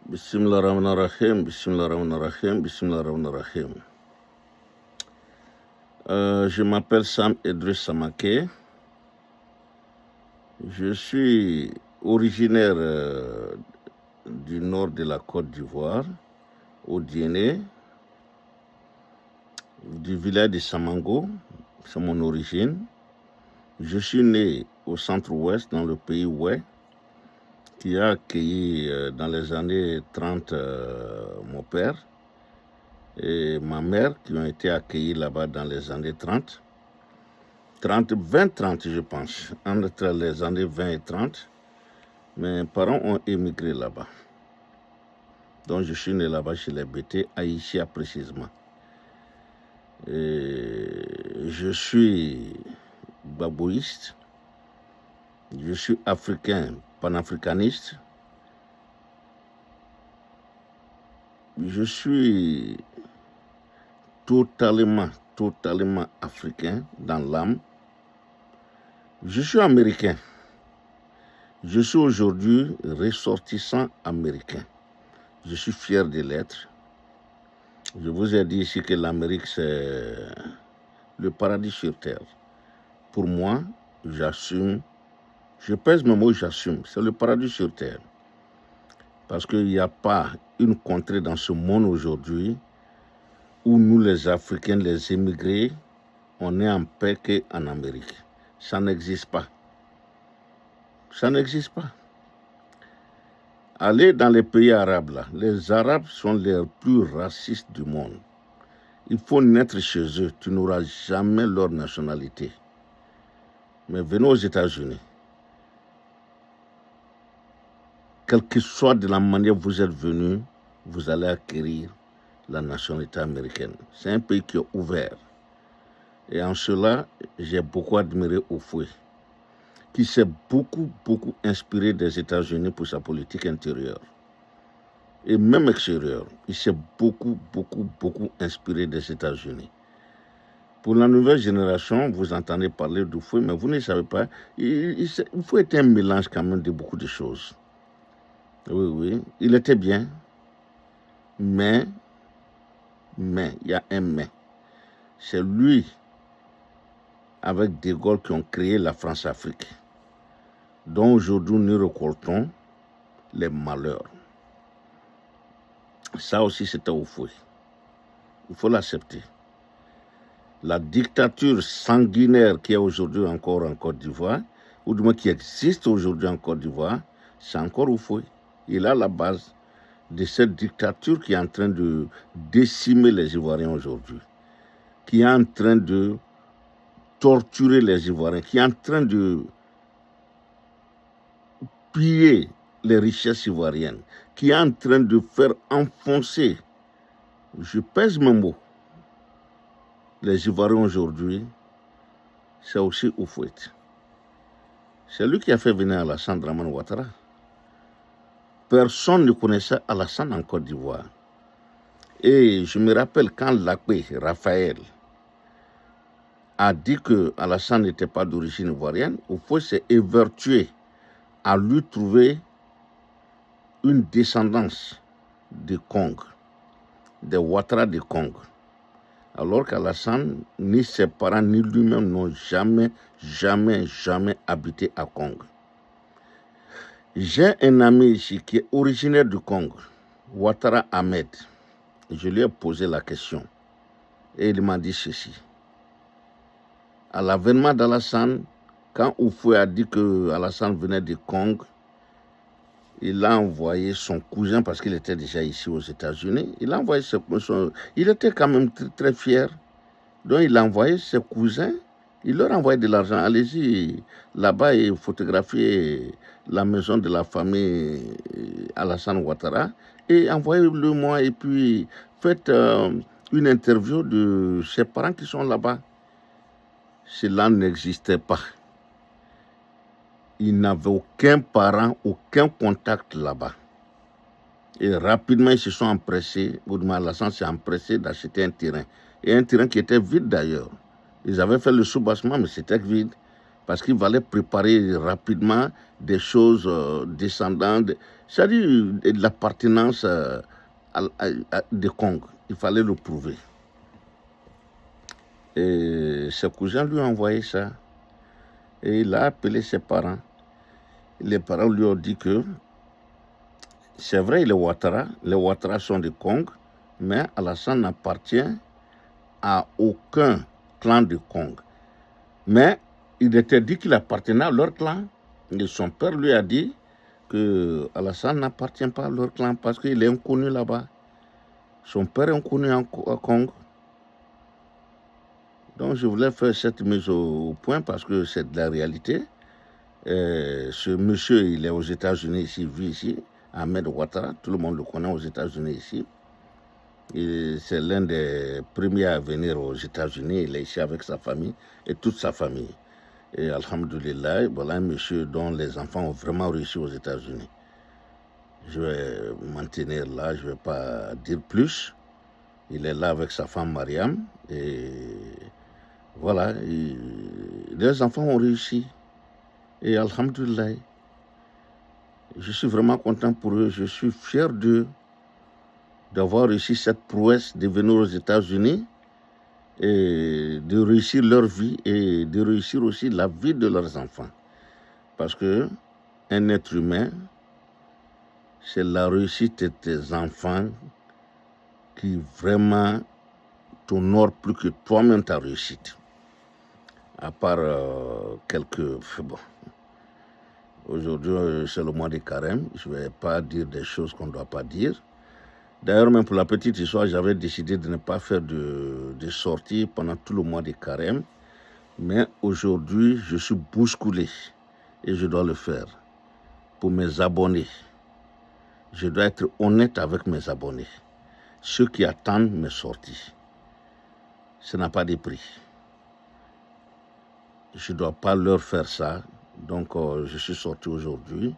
Bismillahirrahmanirrahim, Bismillahirrahmanirrahim, Bismillahirrahmanirrahim. Je m'appelle Sam Idriss Samake. Je suis originaire du nord de la Côte d'Ivoire, au Diené, du village de Samango, c'est mon origine. Je suis né au centre-ouest, dans le pays Oué, qui a accueilli dans les années 30 mon père et ma mère, qui ont été accueillis là-bas dans les années 30. 20-30, je pense, entre les années 20 et 30. Mes parents ont émigré là-bas. Donc je suis né là-bas chez les Bété, à Ichia précisément. Et je suis babouiste, je suis africain, panafricaniste. Je suis totalement africain dans l'âme. Je suis américain. Je suis aujourd'hui ressortissant américain. Je suis fier de l'être. Je vous ai dit ici que l'Amérique, c'est le paradis sur terre. Pour moi, j'assume. Je pèse mes mots, j'assume. C'est le paradis sur terre. Parce qu'il n'y a pas une contrée dans ce monde aujourd'hui où nous, les Africains, les émigrés, on est en paix qu'en Amérique. Ça n'existe pas. Ça n'existe pas. Allez dans les pays arabes, là. Les Arabes sont les plus racistes du monde. Il faut naître chez eux. Tu n'auras jamais leur nationalité. Mais venez aux États-Unis. Quelle que soit de la manière dont vous êtes venu, vous allez acquérir la nationalité américaine. C'est un pays qui est ouvert. Et en cela, j'ai beaucoup admiré Oufoué, qui s'est beaucoup inspiré des États-Unis pour sa politique intérieure. Et même extérieure, il s'est beaucoup inspiré des États-Unis. Pour la nouvelle génération, vous entendez parler d'Oufoué, mais vous ne savez pas, il faut être un mélange quand même de beaucoup de choses. Oui, il était bien, mais, il y a un mais. C'est lui, avec De Gaulle, qui ont créé la France-Afrique, dont aujourd'hui nous récoltons les malheurs. Ça aussi, c'était Oufoué. Il faut l'accepter. La dictature sanguinaire qui est aujourd'hui encore en Côte d'Ivoire, ou du moins qui existe aujourd'hui en Côte d'Ivoire, c'est encore Oufoué. Il a la base de cette dictature qui est en train de décimer les Ivoiriens aujourd'hui, qui est en train de torturer les Ivoiriens, qui est en train de piller les richesses ivoiriennes, qui est en train de faire enfoncer, je pèse mes mots, les Ivoiriens aujourd'hui, c'est aussi Oufoué. C'est lui qui a fait venir Alassane Dramane Ouattara. Personne ne connaissait Alassane en Côte d'Ivoire. Et je me rappelle quand Lakpé, Raphaël, a dit que Alassane n'était pas d'origine ivoirienne, Oufoué s'est évertué à lui trouver une descendance de Kong, des Ouattara de Kong. Alors qu'Alassane, ni ses parents, ni lui-même n'ont jamais habité à Kong. J'ai un ami ici qui est originaire du Congo, Ouattara Ahmed. Je lui ai posé la question et il m'a dit ceci. À l'avènement d'Alassane, quand Oufoué a dit que Alassane venait du Congo, il a envoyé son cousin, parce qu'il était déjà ici aux États-Unis, il a envoyé il était quand même très fier. Donc il a envoyé ses cousins, il leur a envoyé de l'argent. Allez-y là-bas et photographiez la maison de la famille Alassane Ouattara et envoyez-le moi et puis faites une interview de ses parents qui sont là-bas. Cela n'existait pas. Il n'avait aucun parent, aucun contact là-bas. Et rapidement, ils se sont empressés, Alassane s'est empressé d'acheter un terrain. Et un terrain qui était vide d'ailleurs. Ils avaient fait le soubassement, mais c'était vide. Parce qu'il fallait préparer rapidement des choses descendantes. C'est-à-dire l'appartenance de Congo. Il fallait le prouver. Et ses cousins lui ont envoyé ça. Et il a appelé ses parents. Les parents lui ont dit que c'est vrai, les Ouattara sont des Congo, mais Alassane n'appartient à aucun clan de Congo. Mais il était dit qu'il appartenait à leur clan. Et son père lui a dit que Alassane n'appartient pas à leur clan parce qu'il est inconnu là-bas. Son père est inconnu à Congo. Donc je voulais faire cette mise au point parce que c'est de la réalité. Ce monsieur, il est aux États-Unis ici, il vit ici, Ahmed Ouattara, tout le monde le connaît aux États-Unis ici. C'est l'un des premiers à venir aux États-Unis, il est ici avec sa famille et toute sa famille. Et alhamdoulilah, voilà un monsieur dont les enfants ont vraiment réussi aux États-Unis. Je vais m'en tenir là, je ne vais pas dire plus. Il est là avec sa femme Mariam et voilà, les enfants ont réussi. Et alhamdoulilah, je suis vraiment content pour eux, je suis fier d'eux, d'avoir réussi cette prouesse de venir aux États-Unis et de réussir leur vie et de réussir aussi la vie de leurs enfants. Parce que un être humain, c'est la réussite de tes enfants qui vraiment t'honore plus que toi-même ta réussite. À part quelques... Bon. Aujourd'hui, c'est le mois de carême. Je ne vais pas dire des choses qu'on ne doit pas dire. D'ailleurs, même pour la petite histoire, j'avais décidé de ne pas faire de sorties pendant tout le mois de carême. Mais aujourd'hui, je suis bousculé et je dois le faire pour mes abonnés. Je dois être honnête avec mes abonnés. Ceux qui attendent mes sorties. Ça n'a pas de prix. Je ne dois pas leur faire ça. Donc, je suis sorti aujourd'hui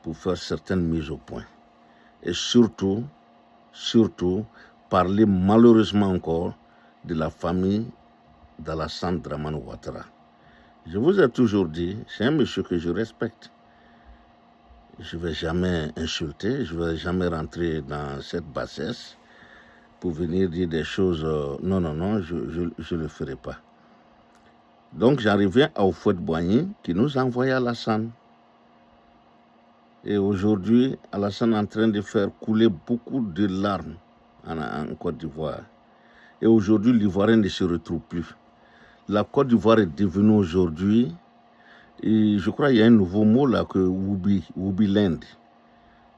pour faire certaines mises au point. Et surtout, parler malheureusement encore de la famille d'Alassane Dramane Ouattara. Je vous ai toujours dit, c'est un monsieur que je respecte. Je ne vais jamais insulter, je ne vais jamais rentrer dans cette bassesse pour venir dire des choses. Non, je ne le ferai pas. Donc j'en reviens à Houphouët-Boigny qui nous a envoyé Alassane. Et aujourd'hui, Alassane est en train de faire couler beaucoup de larmes en Côte d'Ivoire. Et aujourd'hui, l'Ivoirien ne se retrouve plus. La Côte d'Ivoire est devenue aujourd'hui, et je crois qu'il y a un nouveau mot là, que Woubiland.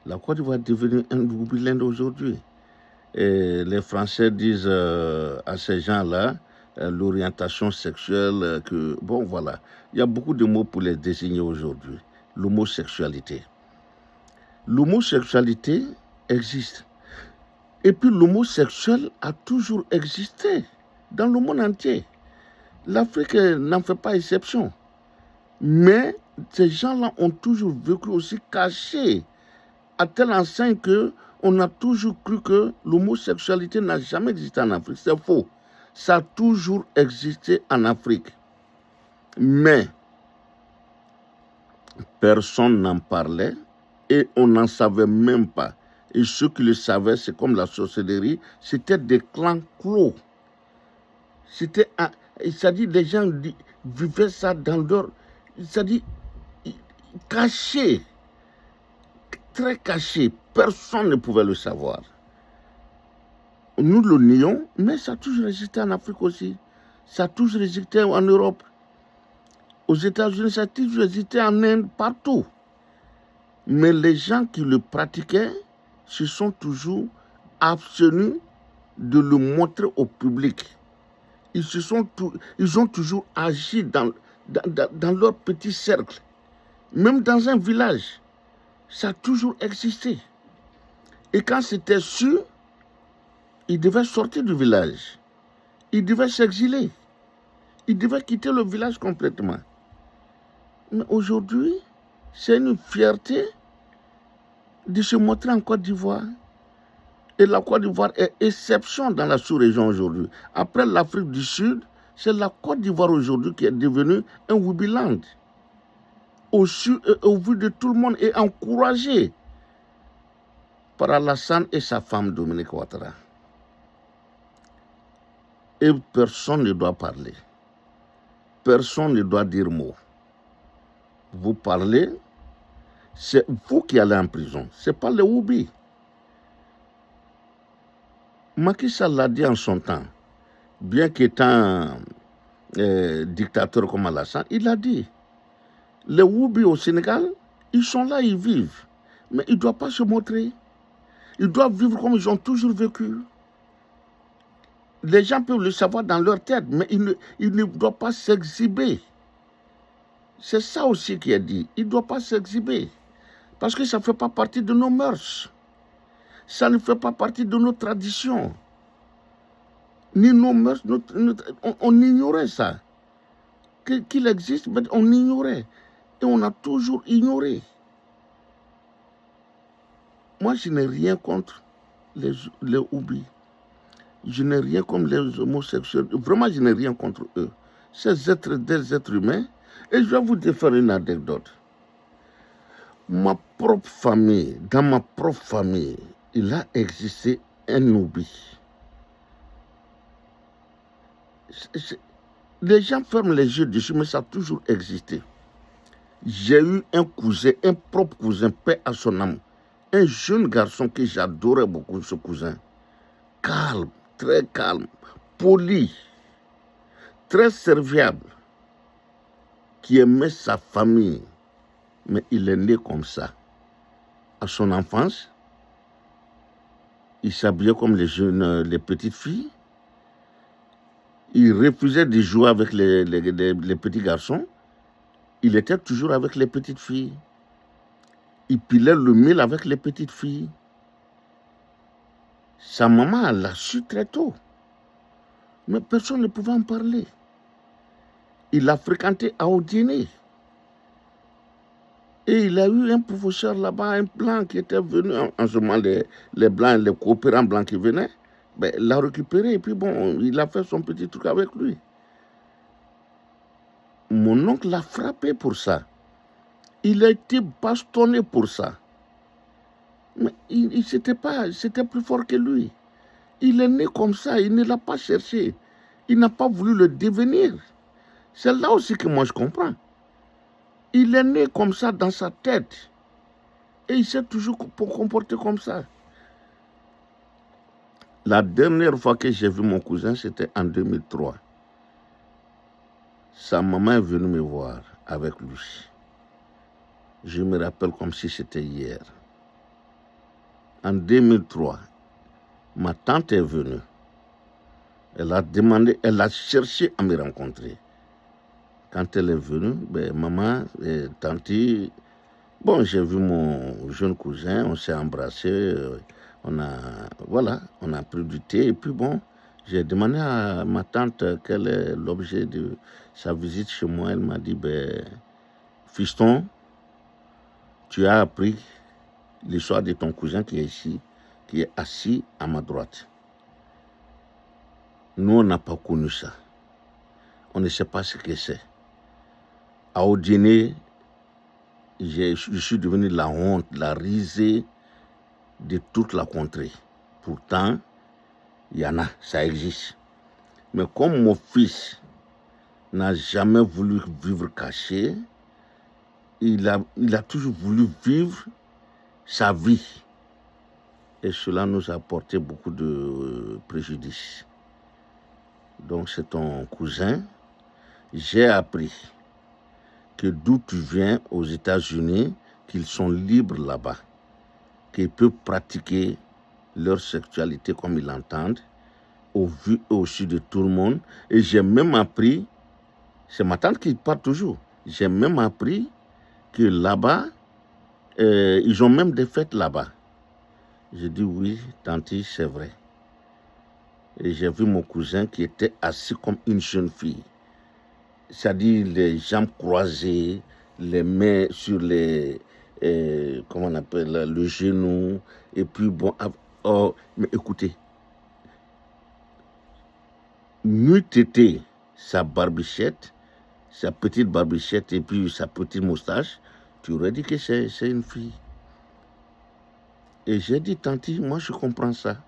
La Côte d'Ivoire est devenue un Woubiland aujourd'hui. Et les Français disent à ces gens-là, l'orientation sexuelle, que bon voilà, il y a beaucoup de mots pour les désigner aujourd'hui. L'homosexualité. L'homosexualité existe. Et puis l'homosexuel a toujours existé dans le monde entier. L'Afrique n'en fait pas exception. Mais ces gens-là ont toujours vécu aussi cachés, à telle enseigne qu'on a toujours cru que l'homosexualité n'a jamais existé en Afrique. C'est faux. Ça a toujours existé en Afrique. Mais personne n'en parlait et on n'en savait même pas. Et ceux qui le savaient, c'est comme la sorcellerie, c'était des clans clos. C'est-à-dire les gens vivaient ça dans leur... C'est-à-dire caché, très caché. Personne ne pouvait le savoir. Nous le nions, mais ça a toujours existé en Afrique aussi. Ça a toujours existé en Europe. Aux États-Unis, ça a toujours existé en Inde, partout. Mais les gens qui le pratiquaient se sont toujours abstenus de le montrer au public. Ils ont toujours agi dans leur petit cercle. Même dans un village, ça a toujours existé. Et quand c'était sûr, ils devaient sortir du village. Ils devaient s'exiler. Ils devaient quitter le village complètement. Mais aujourd'hui, c'est une fierté de se montrer en Côte d'Ivoire. Et la Côte d'Ivoire est exception dans la sous-région aujourd'hui. Après l'Afrique du Sud, c'est la Côte d'Ivoire aujourd'hui qui est devenue un Woubiland. Au vu de tout le monde et encouragé par Alassane et sa femme Dominique Ouattara. Et personne ne doit parler. Personne ne doit dire mot. Vous parlez, c'est vous qui allez en prison, ce n'est pas les Woubi. Macky Sall l'a dit en son temps, bien qu'étant dictateur comme Alassane, il a dit, les Woubi au Sénégal, ils sont là, ils vivent, mais ils ne doivent pas se montrer. Ils doivent vivre comme ils ont toujours vécu. Les gens peuvent le savoir dans leur tête, mais ils ne doivent pas s'exhiber. C'est ça aussi qui est dit. Il ne doit pas s'exhiber. Parce que ça ne fait pas partie de nos mœurs. Ça ne fait pas partie de nos traditions. Ni nos mœurs. On ignorait ça. Qu'il existe, mais on ignorait. Et on a toujours ignoré. Moi, je n'ai rien contre les Woubi. Je n'ai rien contre les homosexuels. Vraiment, je n'ai rien contre eux. Ces êtres, des êtres humains. Et je vais vous faire une anecdote. Ma propre famille, dans ma propre famille, il a existé un Woubi. Les gens ferment les yeux dessus, mais ça a toujours existé. J'ai eu un cousin, un propre cousin, paix à son âme. Un jeune garçon que j'adorais beaucoup, ce cousin. Calme, très calme, poli, très serviable, qui aimait sa famille. Mais il est né comme ça. À son enfance, il s'habillait comme les petites filles. Il refusait de jouer avec les petits garçons. Il était toujours avec les petites filles. Il pilait le mil avec les petites filles. Sa maman l'a su très tôt. Mais personne ne pouvait en parler. Il a fréquenté à Odiné. Et il a eu un professeur là-bas, un blanc qui était venu, en ce moment, les blancs, les coopérants blancs qui venaient, ben, il l'a récupéré et puis bon, il a fait son petit truc avec lui. Mon oncle l'a frappé pour ça. Il a été bastonné pour ça. Mais c'était plus fort que lui. Il est né comme ça, il ne l'a pas cherché. Il n'a pas voulu le devenir. C'est là aussi que moi je comprends. Il est né comme ça dans sa tête. Et il s'est toujours comporté comme ça. La dernière fois que j'ai vu mon cousin, c'était en 2003. Sa maman est venue me voir avec lui. Je me rappelle comme si c'était hier. En 2003, ma tante est venue. Elle a demandé, elle a cherché à me rencontrer. Quand elle est venue, ben, maman et tante, bon, j'ai vu mon jeune cousin, on s'est embrassé, on a pris du thé, et puis bon, j'ai demandé à ma tante quel est l'objet de sa visite chez moi. Elle m'a dit, ben, fiston, tu as appris l'histoire de ton cousin qui est ici, qui est assis à ma droite. Nous, on n'a pas connu ça. On ne sait pas ce que c'est. Au dîner, je suis devenu la honte, la risée de toute la contrée. Pourtant, il y en a, ça existe. Mais comme mon fils n'a jamais voulu vivre caché, il a toujours voulu vivre sa vie. Et cela nous a apporté beaucoup de préjudice. Donc c'est ton cousin. J'ai appris que d'où tu viens aux États-Unis, qu'ils sont libres là-bas, qu'ils peuvent pratiquer leur sexualité comme ils l'entendent, au vu et au su de tout le monde. Et j'ai même appris, c'est ma tante qui parle toujours, j'ai même appris que là-bas, ils ont même des fêtes là-bas. J'ai dit oui, tante, c'est vrai. Et j'ai vu mon cousin qui était assis comme une jeune fille. C'est-à-dire les jambes croisées, les mains sur les, comment on appelle, le genou. Et puis bon, oh, mais écoutez, n'eût été sa barbichette, sa petite barbichette et puis sa petite moustache, tu aurais dit que c'est une fille. Et j'ai dit, tanti, moi je comprends ça.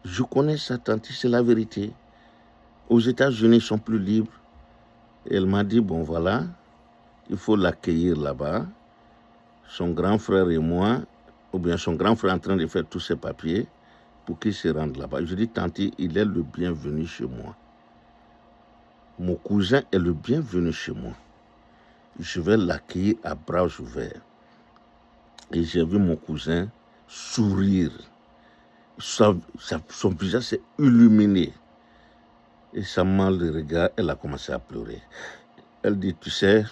Je connais ça, tanti, c'est la vérité. Aux États-Unis, ils sont plus libres. Et elle m'a dit, bon voilà, il faut l'accueillir là-bas. Son grand frère et moi, ou bien son grand frère est en train de faire tous ses papiers pour qu'il se rende là-bas. Je dis, tanti, il est le bienvenu chez moi. Mon cousin est le bienvenu chez moi. Je vais l'accueillir à bras ouverts. Et j'ai vu mon cousin sourire. Son visage s'est illuminé. Et sa main le regarde, elle a commencé à pleurer. Elle dit, tu sais,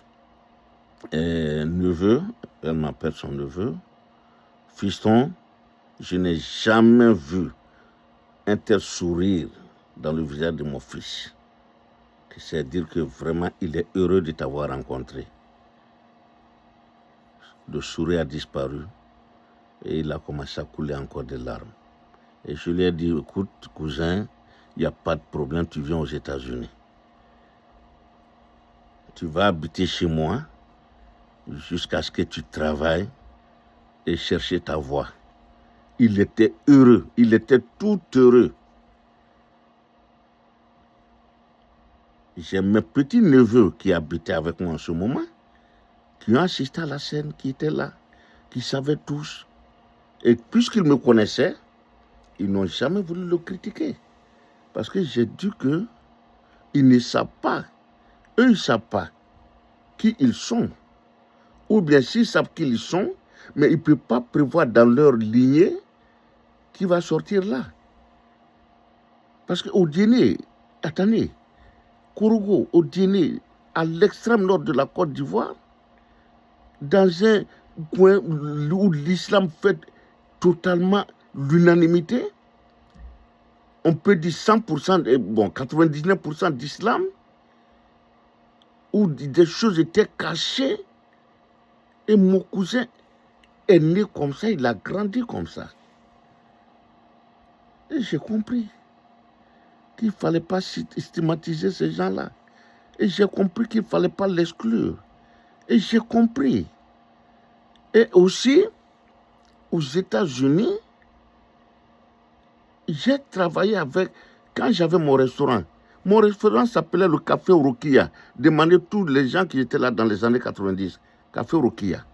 neveu, elle m'appelle son neveu, fiston, je n'ai jamais vu un tel sourire dans le visage de mon fils. C'est dire que vraiment, il est heureux de t'avoir rencontré. Le sourire a disparu et il a commencé à couler encore des larmes. Et je lui ai dit, écoute, cousin, il n'y a pas de problème, tu viens aux États-Unis. Tu vas habiter chez moi jusqu'à ce que tu travailles et chercher ta voie. Il était heureux, il était tout heureux. J'ai mes petits neveux qui habitaient avec moi en ce moment, qui ont assisté à la scène, qui étaient là, qui savaient tous. Et puisqu'ils me connaissaient, ils n'ont jamais voulu le critiquer. Parce que j'ai dit qu'ils ne savent pas, eux ils ne savent pas qui ils sont. Ou bien s'ils savent qui ils sont, mais ils ne peuvent pas prévoir dans leur lignée qui va sortir là. Parce qu'au dîner, attendez, Kourougo, au dîner, à l'extrême nord de la Côte d'Ivoire, dans un coin où l'islam fait totalement l'unanimité, on peut dire 100%, bon, 99% d'islam, où des choses étaient cachées, et mon cousin est né comme ça, il a grandi comme ça. Et j'ai compris qu'il ne fallait pas stigmatiser ces gens-là. Et j'ai compris qu'il ne fallait pas l'exclure. Et j'ai compris. Et aussi, aux États-Unis, j'ai travaillé avec, quand j'avais mon restaurant s'appelait le Café Rokia. Demandez tous les gens qui étaient là dans les années 90. Café Rokia.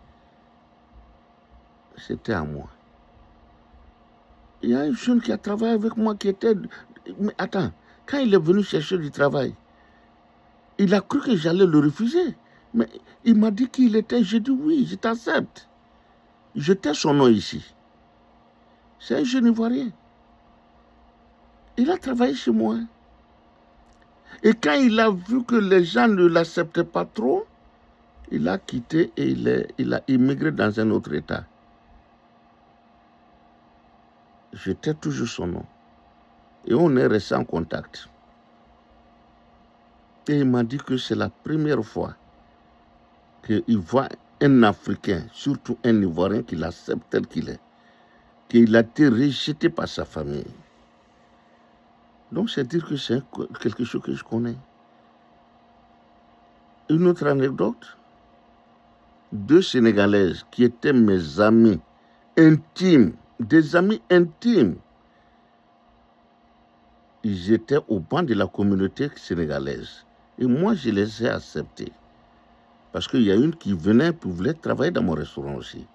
C'était à moi. Il y a un jeune qui a travaillé avec moi qui était... Mais attends, quand il est venu chercher du travail, il a cru que j'allais le refuser. Mais il m'a dit qu'il était. J'ai dit oui, je t'accepte. J'étais son nom ici. C'est un jeune Ivoirien. Il a travaillé chez moi. Et quand il a vu que les gens ne l'acceptaient pas trop, il a quitté et il a immigré dans un autre État. J'étais toujours son nom. Et on est resté en contact. Et il m'a dit que c'est la première fois qu'il voit un Africain, surtout un Ivoirien, qu'il accepte tel qu'il est. Qu'il a été rejeté par sa famille. Donc c'est dire que c'est quelque chose que je connais. Une autre anecdote, 2 Sénégalaises qui étaient mes amis intimes, des amis intimes, ils étaient au banc de la communauté sénégalaise. Et moi, je les ai acceptés. Parce qu'il y a une qui venait pour voulait travailler dans mon restaurant aussi.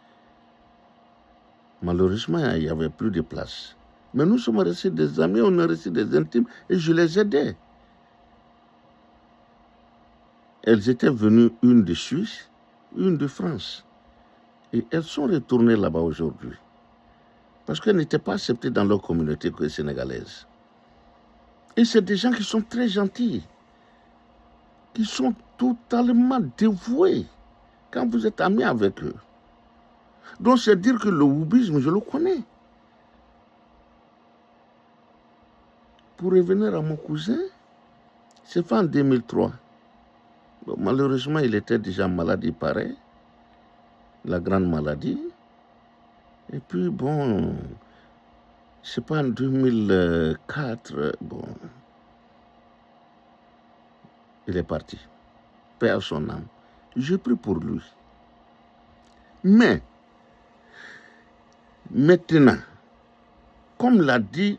Malheureusement, il n'y avait plus de place. Mais nous sommes restés des amis, on est restés des intimes et je les aidais. Elles étaient venues, une de Suisse, une de France. Et elles sont retournées là-bas aujourd'hui. Parce qu'elles n'étaient pas acceptées dans leur communauté sénégalaise. Et c'est des gens qui sont très gentils, qui sont totalement dévoués quand vous êtes amis avec eux. Donc c'est dire que le wubisme, je le connais. Pour revenir à mon cousin, c'est fait en 2003. Bon, malheureusement, il était déjà malade, il paraît. La grande maladie. Et puis, bon, c'est pas en 2004, bon, il est parti. Paix à son âme. J'ai pris pour lui. Mais, Maintenant, comme l'a dit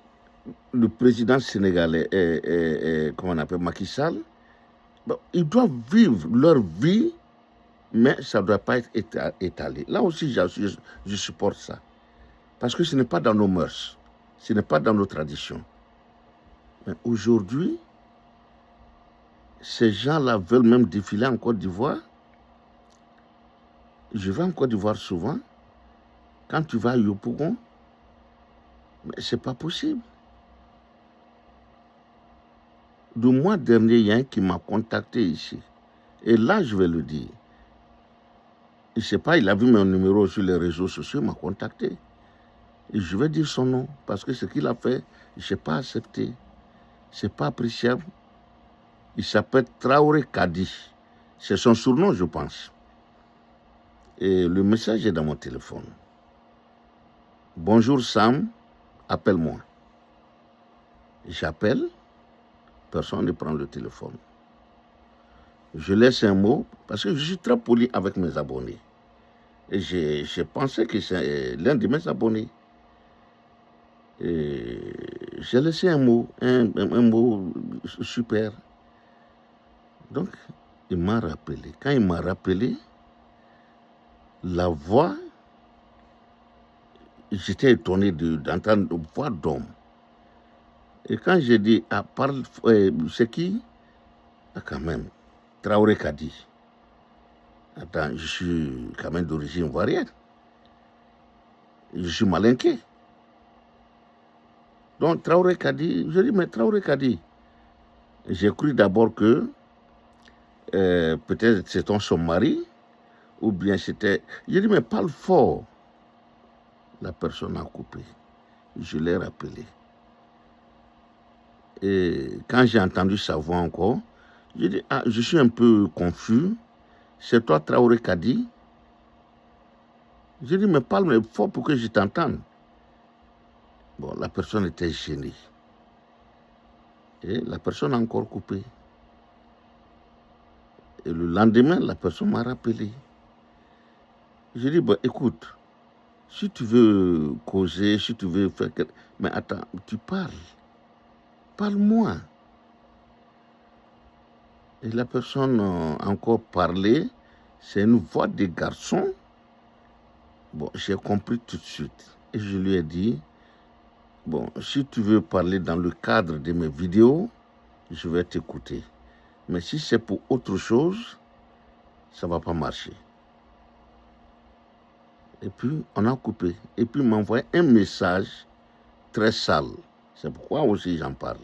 le président sénégalais, comment on appelle, Macky Sall, bon, ils doivent vivre leur vie, mais ça ne doit pas être étalé. Là aussi, je supporte ça. Parce que ce n'est pas dans nos mœurs, ce n'est pas dans nos traditions. Mais aujourd'hui, ces gens-là veulent même défiler en Côte d'Ivoire. Je vais en Côte d'Ivoire souvent. Quand tu vas à Yopougon, mais ce n'est pas possible. Le mois dernier, il y a un qui m'a contacté ici. Et là, je vais le dire. Je ne sais pas, il a vu mon numéro sur les réseaux sociaux, il m'a contacté. Et je vais dire son nom, parce que ce qu'il a fait, je n'ai pas accepté. Ce n'est pas appréciable. Il s'appelle Traoré Kadi. C'est son surnom, je pense. Et le message est dans mon téléphone. Bonjour Sam, appelle-moi. J'appelle, personne ne prend le téléphone. Je laisse un mot, parce que je suis très poli avec mes abonnés. Et j'ai pensé que c'est l'un de mes abonnés. J'ai laissé un mot super. Donc, il m'a rappelé. Quand il m'a rappelé, la voix, j'étais étonné d'entendre une voix d'homme. Et quand j'ai dit, parle, c'est qui? Quand même, Traoré Kadi. Attends, je suis quand même d'origine ivoirienne. Je suis malinqué. Donc, Traoré Kadi, je dis, mais Traoré Kadi, j'ai cru d'abord que peut-être c'était son mari, ou bien c'était... J'ai dit, mais parle fort. La personne a coupé. Je l'ai rappelé. Et quand j'ai entendu sa voix encore, j'ai dit, je suis un peu confus. C'est toi, Traoré Kadi? J'ai dit, mais parle fort pour que je t'entende. Bon, la personne était gênée. Et la personne a encore coupé. Et le lendemain, la personne m'a rappelé. J'ai dit, bah, écoute, si tu veux causer, si tu veux faire quelque... Mais attends, tu parles. Parle-moi. Et la personne a encore parlé. C'est une voix de garçon. Bon, j'ai compris tout de suite. Et je lui ai dit, bon, si tu veux parler dans le cadre de mes vidéos, je vais t'écouter. Mais si c'est pour autre chose, ça ne va pas marcher. Et puis, on a coupé. Et puis, il m'a envoyé un message très sale. C'est pourquoi aussi j'en parle.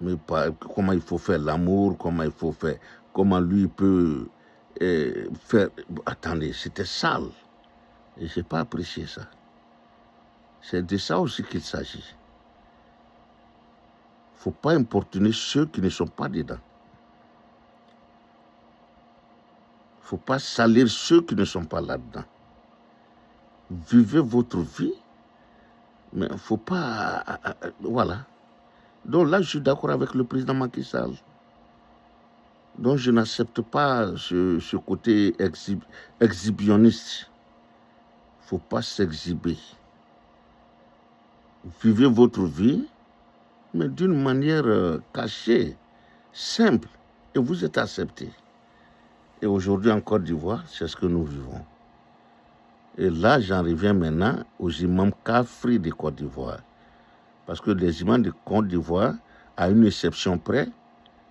Mais comment il faut faire l'amour, comment il faut faire, comment lui peut faire... Attendez, c'était sale. Et je n'ai pas apprécié ça. C'est de ça aussi qu'il s'agit. Il ne faut pas importuner ceux qui ne sont pas dedans. Il ne faut pas salir ceux qui ne sont pas là-dedans. Vivez votre vie, mais il ne faut pas... voilà. Donc là, je suis d'accord avec le président Macky Sall. Donc je n'accepte pas ce côté exhibitionniste. Il ne faut pas s'exhiber. Vivez votre vie, mais d'une manière cachée, simple, et vous êtes accepté. Et aujourd'hui en Côte d'Ivoire, c'est ce que nous vivons. Et là, j'en reviens maintenant aux imams kafri de Côte d'Ivoire. Parce que les imams de Côte d'Ivoire, à une exception près,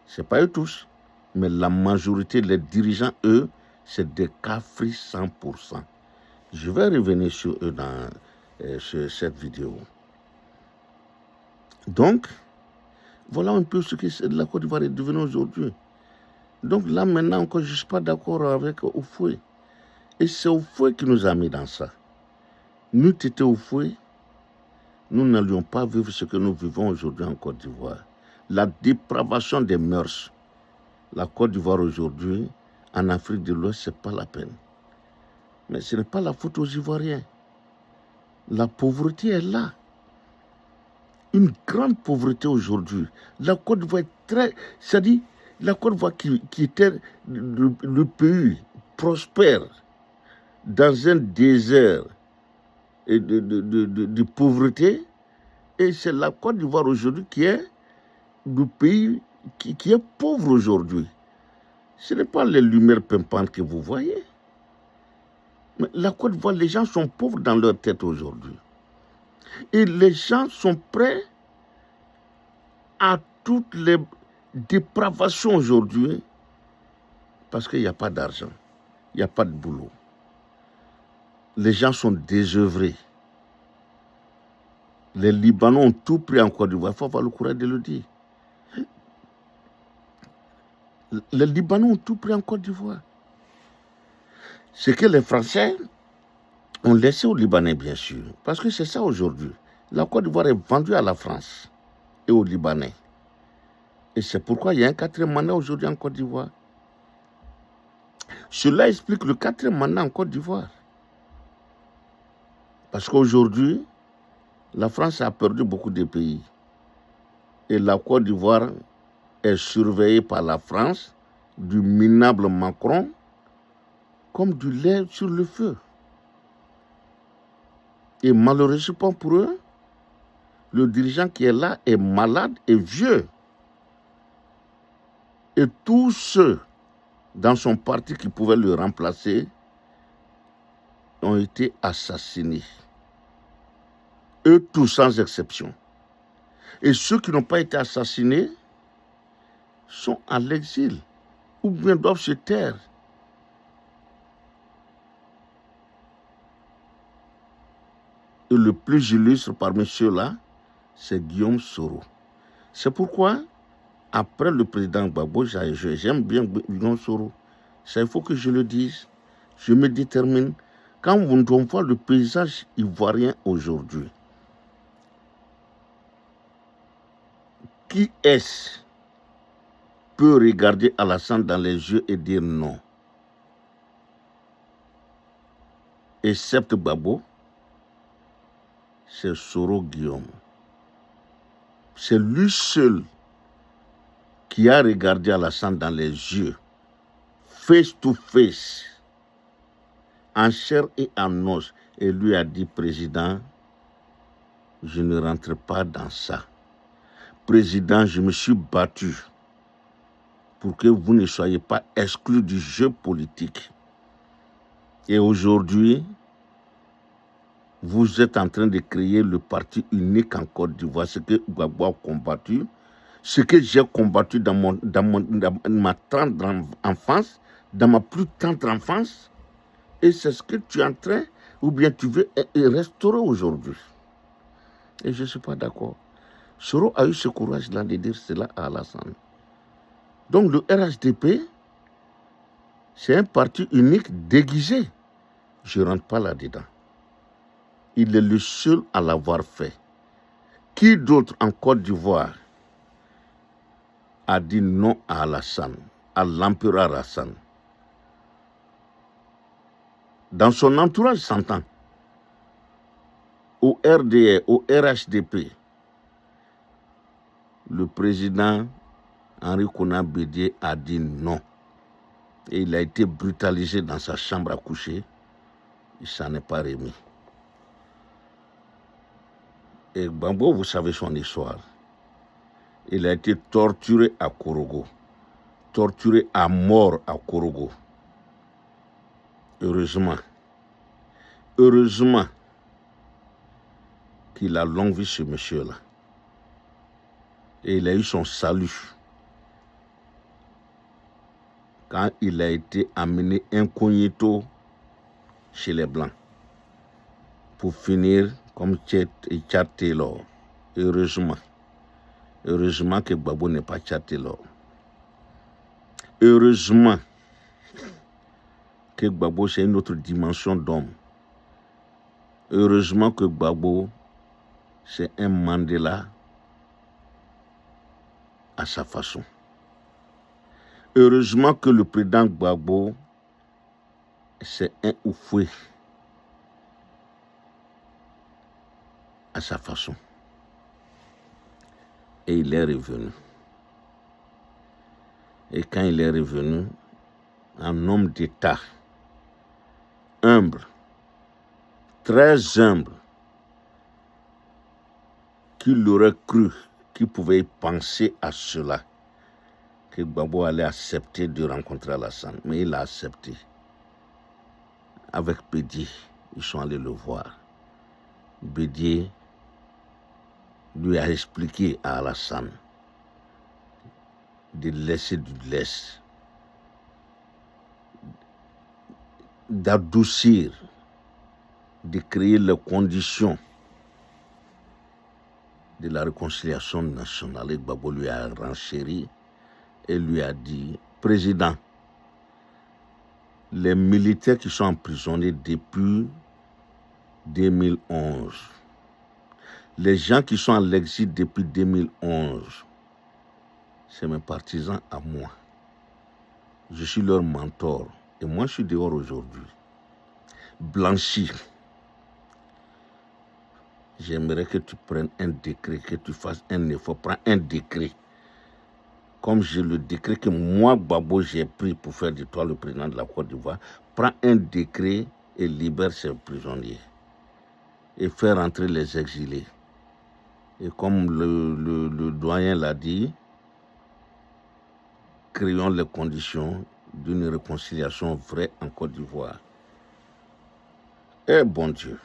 ce n'est pas eux tous, mais la majorité, les dirigeants, eux, c'est des kafris 100%. Je vais revenir sur eux dans cette vidéo. Donc, voilà un peu ce que la Côte d'Ivoire est devenue aujourd'hui. Donc là, maintenant, encore, je ne suis pas d'accord avec Oufoué. Et c'est Oufoué qui nous a mis dans ça. Nous, tu étais Oufoué, nous n'allions pas vivre ce que nous vivons aujourd'hui en Côte d'Ivoire. La dépravation des mœurs. La Côte d'Ivoire aujourd'hui, en Afrique de l'Ouest, ce n'est pas la peine. Mais ce n'est pas la faute aux Ivoiriens. La pauvreté est là. Une grande pauvreté aujourd'hui. La Côte d'Ivoire est très... C'est-à-dire, la Côte d'Ivoire qui était le pays prospère dans un désert de pauvreté. Et c'est la Côte d'Ivoire aujourd'hui qui est le pays qui est pauvre aujourd'hui. Ce n'est pas les lumières pimpantes que vous voyez. Mais la Côte d'Ivoire, les gens sont pauvres dans leur tête aujourd'hui. Et les gens sont prêts à toutes les dépravations aujourd'hui parce qu'il n'y a pas d'argent, il n'y a pas de boulot. Les gens sont désœuvrés. Les Libanais ont tout pris en Côte d'Ivoire, il faut avoir le courage de le dire. Les Libanais ont tout pris en Côte d'Ivoire. Ce que les Français ont laissé aux Libanais, bien sûr. Parce que c'est ça aujourd'hui. La Côte d'Ivoire est vendue à la France et aux Libanais. Et c'est pourquoi il y a un 4e mandat aujourd'hui en Côte d'Ivoire. Cela explique le 4e mandat en Côte d'Ivoire. Parce qu'aujourd'hui, la France a perdu beaucoup de pays. Et la Côte d'Ivoire est surveillée par la France, du minable Macron, comme du lait sur le feu. Et malheureusement pour eux, le dirigeant qui est là est malade et vieux. Et tous ceux dans son parti qui pouvaient le remplacer ont été assassinés. Eux tous sans exception. Et ceux qui n'ont pas été assassinés sont à l'exil ou bien doivent se taire. Et le plus illustre parmi ceux-là, c'est Guillaume Soro. C'est pourquoi, après le président Gbagbo, j'aime bien Guillaume Soro. Ça, il faut que je le dise. Je me détermine. Quand on voit le paysage ivoirien aujourd'hui, qui est-ce peut regarder Alassane dans les yeux et dire non? Excepte Gbagbo, c'est Soro Guillaume. C'est lui seul qui a regardé Alassane dans les yeux, face to face, en chair et en os, et lui a dit, président, je ne rentre pas dans ça. Président, je me suis battu pour que vous ne soyez pas exclus du jeu politique. Et aujourd'hui, vous êtes en train de créer le parti unique en Côte d'Ivoire, ce que Gbagbo a combattu, ce que j'ai combattu dans ma tendre enfance, dans ma plus tendre enfance, et c'est ce que tu es en train, ou bien tu veux restaurer aujourd'hui. Et je ne suis pas d'accord. Soro a eu ce courage-là de dire cela à Alassane. Donc le RHDP, c'est un parti unique déguisé. Je ne rentre pas là-dedans. Il est le seul à l'avoir fait. Qui d'autre en Côte d'Ivoire a dit non à Alassane, à l'empereur Alassane? Dans son entourage, s'entend. Au RDR, au RHDP, le président Henri Konan Bédié a dit non. Et il a été brutalisé dans sa chambre à coucher. Il s'en est pas remis. Et Gbagbo, vous savez son histoire. Il a été torturé à Korogo. Torturé à mort à Korogo. Heureusement qu'il a longue vie ce monsieur-là. Et il a eu son salut quand il a été amené incognito chez les Blancs pour finir comme Chad Taylor. Heureusement que Gbagbo n'est pas Chad Taylor. Heureusement que Gbagbo c'est une autre dimension d'homme. Heureusement que Gbagbo c'est un Mandela à sa façon. Heureusement que le président Gbagbo c'est un Oufoué à sa façon. Et il est revenu. Et quand il est revenu, un homme d'État, humble, très humble, Qui l'aurait cru, qui pouvait penser à cela, que Gbagbo allait accepter de rencontrer Alassane. Mais il a accepté. Avec Bédié, ils sont allés le voir. Bédié lui a expliqué à Alassane de laisser du lest, d'adoucir, de créer les conditions de la réconciliation nationale. Et Gbagbo lui a renchéri et lui a dit, Président, les militaires qui sont emprisonnés depuis 2011, les gens qui sont à l'exil depuis 2011, c'est mes partisans à moi. Je suis leur mentor. Et moi, je suis dehors aujourd'hui. Blanchi. J'aimerais que tu prennes un décret, que tu fasses un effort. Prends un décret. Comme j'ai le décret que moi, Gbagbo, j'ai pris pour faire de toi le président de la Côte d'Ivoire. Prends un décret et libère ces prisonniers. Et fais rentrer les exilés. Et comme le doyen l'a dit, créons les conditions d'une réconciliation vraie en Côte d'Ivoire. Eh bon Dieu,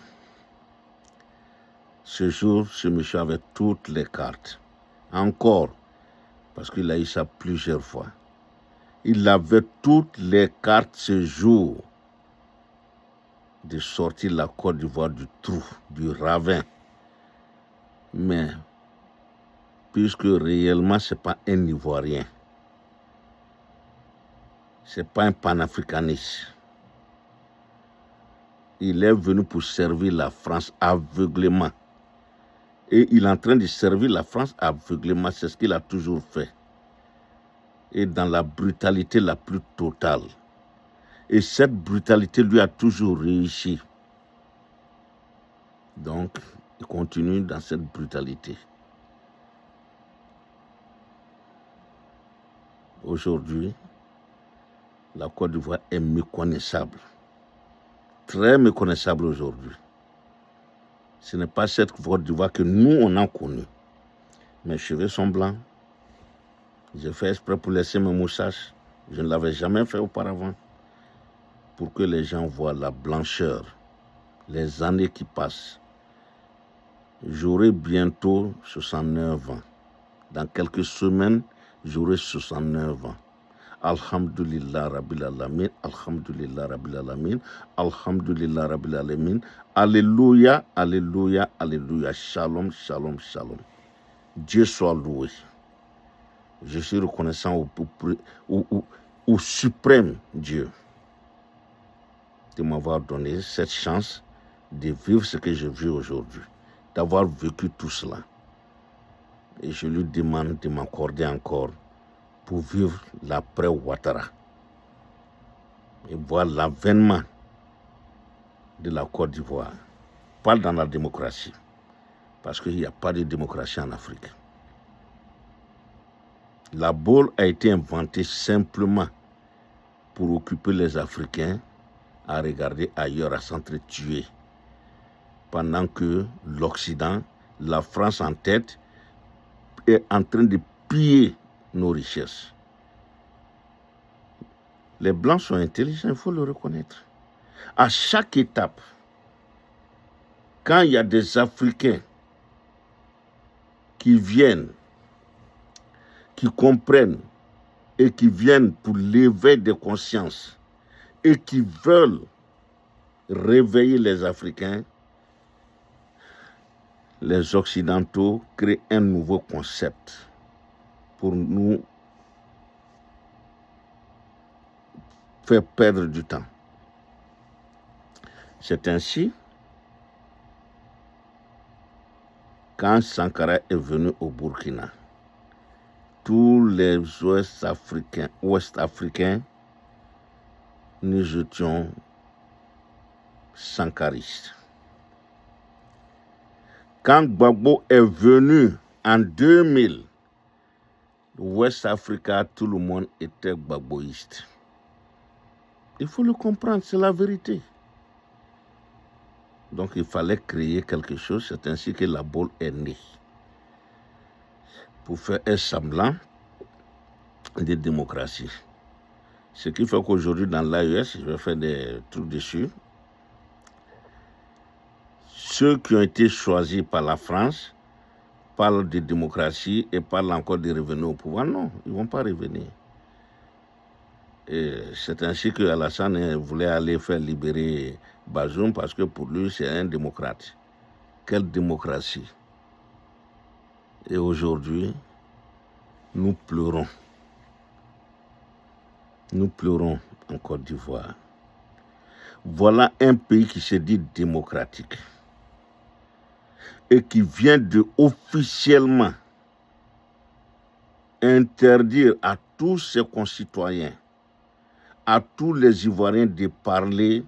ce jour, ce monsieur avait toutes les cartes. Encore, parce qu'il a eu ça plusieurs fois. Il avait toutes les cartes ce jour de sortir la Côte d'Ivoire du trou, du ravin. Mais, puisque réellement, ce n'est pas un Ivoirien, ce n'est pas un panafricaniste, il est venu pour servir la France aveuglément. Et il est en train de servir la France aveuglément, c'est ce qu'il a toujours fait. Et dans la brutalité la plus totale. Et cette brutalité lui a toujours réussi. Donc, il continue dans cette brutalité. Aujourd'hui, la Côte d'Ivoire est méconnaissable. Très méconnaissable aujourd'hui. Ce n'est pas cette Côte d'Ivoire que nous, on a connue. Mes cheveux sont blancs. J'ai fait exprès pour laisser mes moustaches. Je ne l'avais jamais fait auparavant. Pour que les gens voient la blancheur, les années qui passent. J'aurai bientôt 69 ans. Dans quelques semaines, j'aurai 69 ans. Alhamdulillah Rabbil Alamin, Alhamdulillah Rabbil Alamin, Alhamdulillah Rabbil Alamin. Alléluia, Alléluia, Alléluia. Shalom, Shalom, Shalom. Dieu soit loué. Je suis reconnaissant au suprême Dieu de m'avoir donné cette chance de vivre ce que je vis aujourd'hui, d'avoir vécu tout cela. Et je lui demande de m'accorder encore pour vivre l'après Ouattara et voir l'avènement de la Côte d'Ivoire. Pas dans la démocratie, parce qu'il n'y a pas de démocratie en Afrique. La boule a été inventée simplement pour occuper les Africains à regarder ailleurs, à s'entretuer. Pendant que l'Occident, la France en tête, est en train de piller nos richesses. Les Blancs sont intelligents, il faut le reconnaître. À chaque étape, quand il y a des Africains qui viennent, qui comprennent et qui viennent pour l'éveil des consciences et qui veulent réveiller les Africains, les Occidentaux créent un nouveau concept pour nous faire perdre du temps. C'est ainsi, quand Sankara est venu au Burkina, tous les Ouest-Africains, nous étions sankaristes. Quand Gbagbo est venu en 2000, West Africa, tout le monde était gbagboïste. Il faut le comprendre, c'est la vérité. Donc il fallait créer quelque chose, c'est ainsi que la boule est née. pour faire un semblant de démocratie. Ce qui fait qu'aujourd'hui, dans l'AES, je vais faire des trucs dessus. Ceux qui ont été choisis par la France parlent de démocratie et parlent encore de revenir au pouvoir. Non, ils ne vont pas revenir. Et c'est ainsi que Alassane voulait aller faire libérer Bazoum parce que pour lui, c'est un démocrate. Quelle démocratie! Et aujourd'hui, nous pleurons. Nous pleurons en Côte d'Ivoire. Voilà un pays qui se dit démocratique et qui vient de officiellement interdire à tous ses concitoyens, à tous les Ivoiriens de parler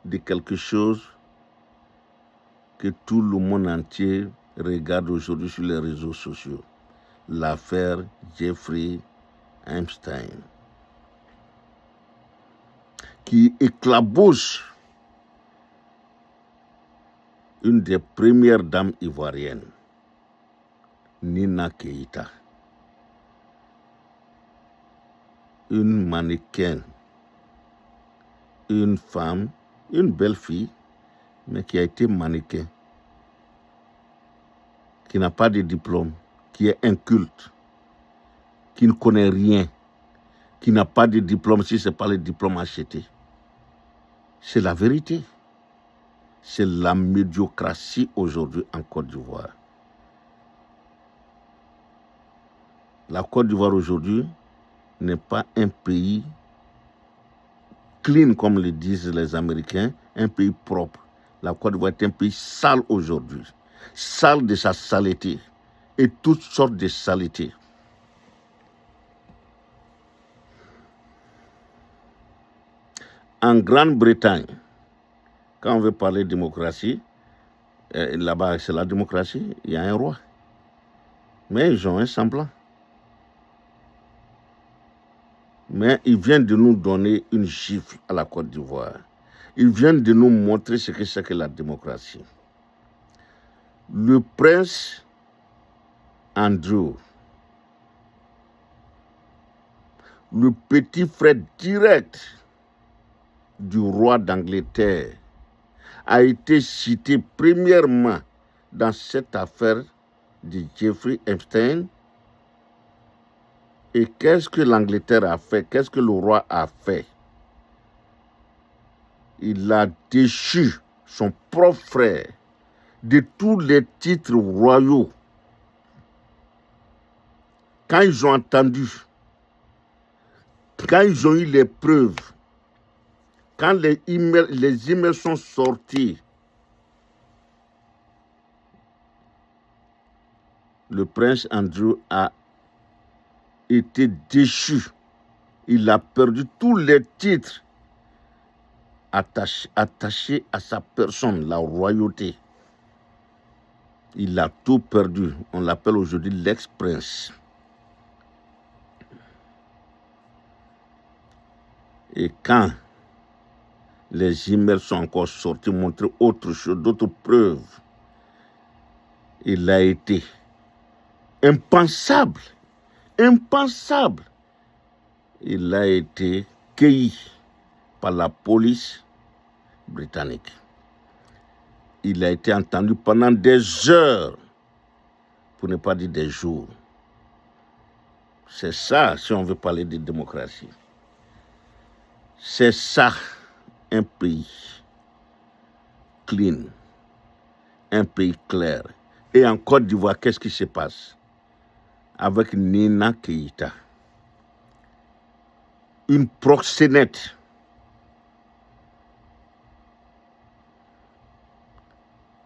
de quelque chose que tout le monde entier regarde aujourd'hui sur les réseaux sociaux. L'affaire Jeffrey Epstein, qui éclabousse une des premières dames ivoiriennes, Nina Keïta, une mannequin, une femme, une belle fille, mais qui a été mannequin, qui n'a pas de diplôme, qui est inculte, qui ne connaît rien, qui n'a pas de diplôme si ce n'est pas le diplôme acheté. C'est la vérité. C'est la médiocratie aujourd'hui en Côte d'Ivoire. La Côte d'Ivoire aujourd'hui n'est pas un pays clean comme le disent les Américains, un pays propre. La Côte d'Ivoire est un pays sale aujourd'hui, sale de sa saleté et toutes sortes de saletés. En Grande-Bretagne, quand on veut parler de démocratie, là-bas c'est la démocratie, il y a un roi. Mais ils ont un semblant. Mais ils viennent de nous donner une gifle à la Côte d'Ivoire. Ils viennent de nous montrer ce que c'est que la démocratie. Le prince Andrew, le petit frère direct du roi d'Angleterre, a été cité premièrement dans cette affaire de Jeffrey Epstein. Et qu'est-ce que l'Angleterre a fait? Qu'est-ce que le roi a fait? Il a déchu son propre frère de tous les titres royaux. Quand ils ont entendu, quand ils ont eu les preuves, quand les emails sont sortis, le prince Andrew a été déchu. Il a perdu tous les titres attachés à sa personne, la royauté. Il a tout perdu. On l'appelle aujourd'hui l'ex-prince. Et quand les emails sont encore sortis, montrer autre chose, d'autres preuves, il a été impensable. Il a été cueilli par la police britannique. Il a été entendu pendant des heures, pour ne pas dire des jours. C'est ça, si on veut parler de démocratie. C'est ça, un pays clean, un pays clair. Et en Côte d'Ivoire, qu'est-ce qui se passe? Avec Nina Keïta, une proxénète.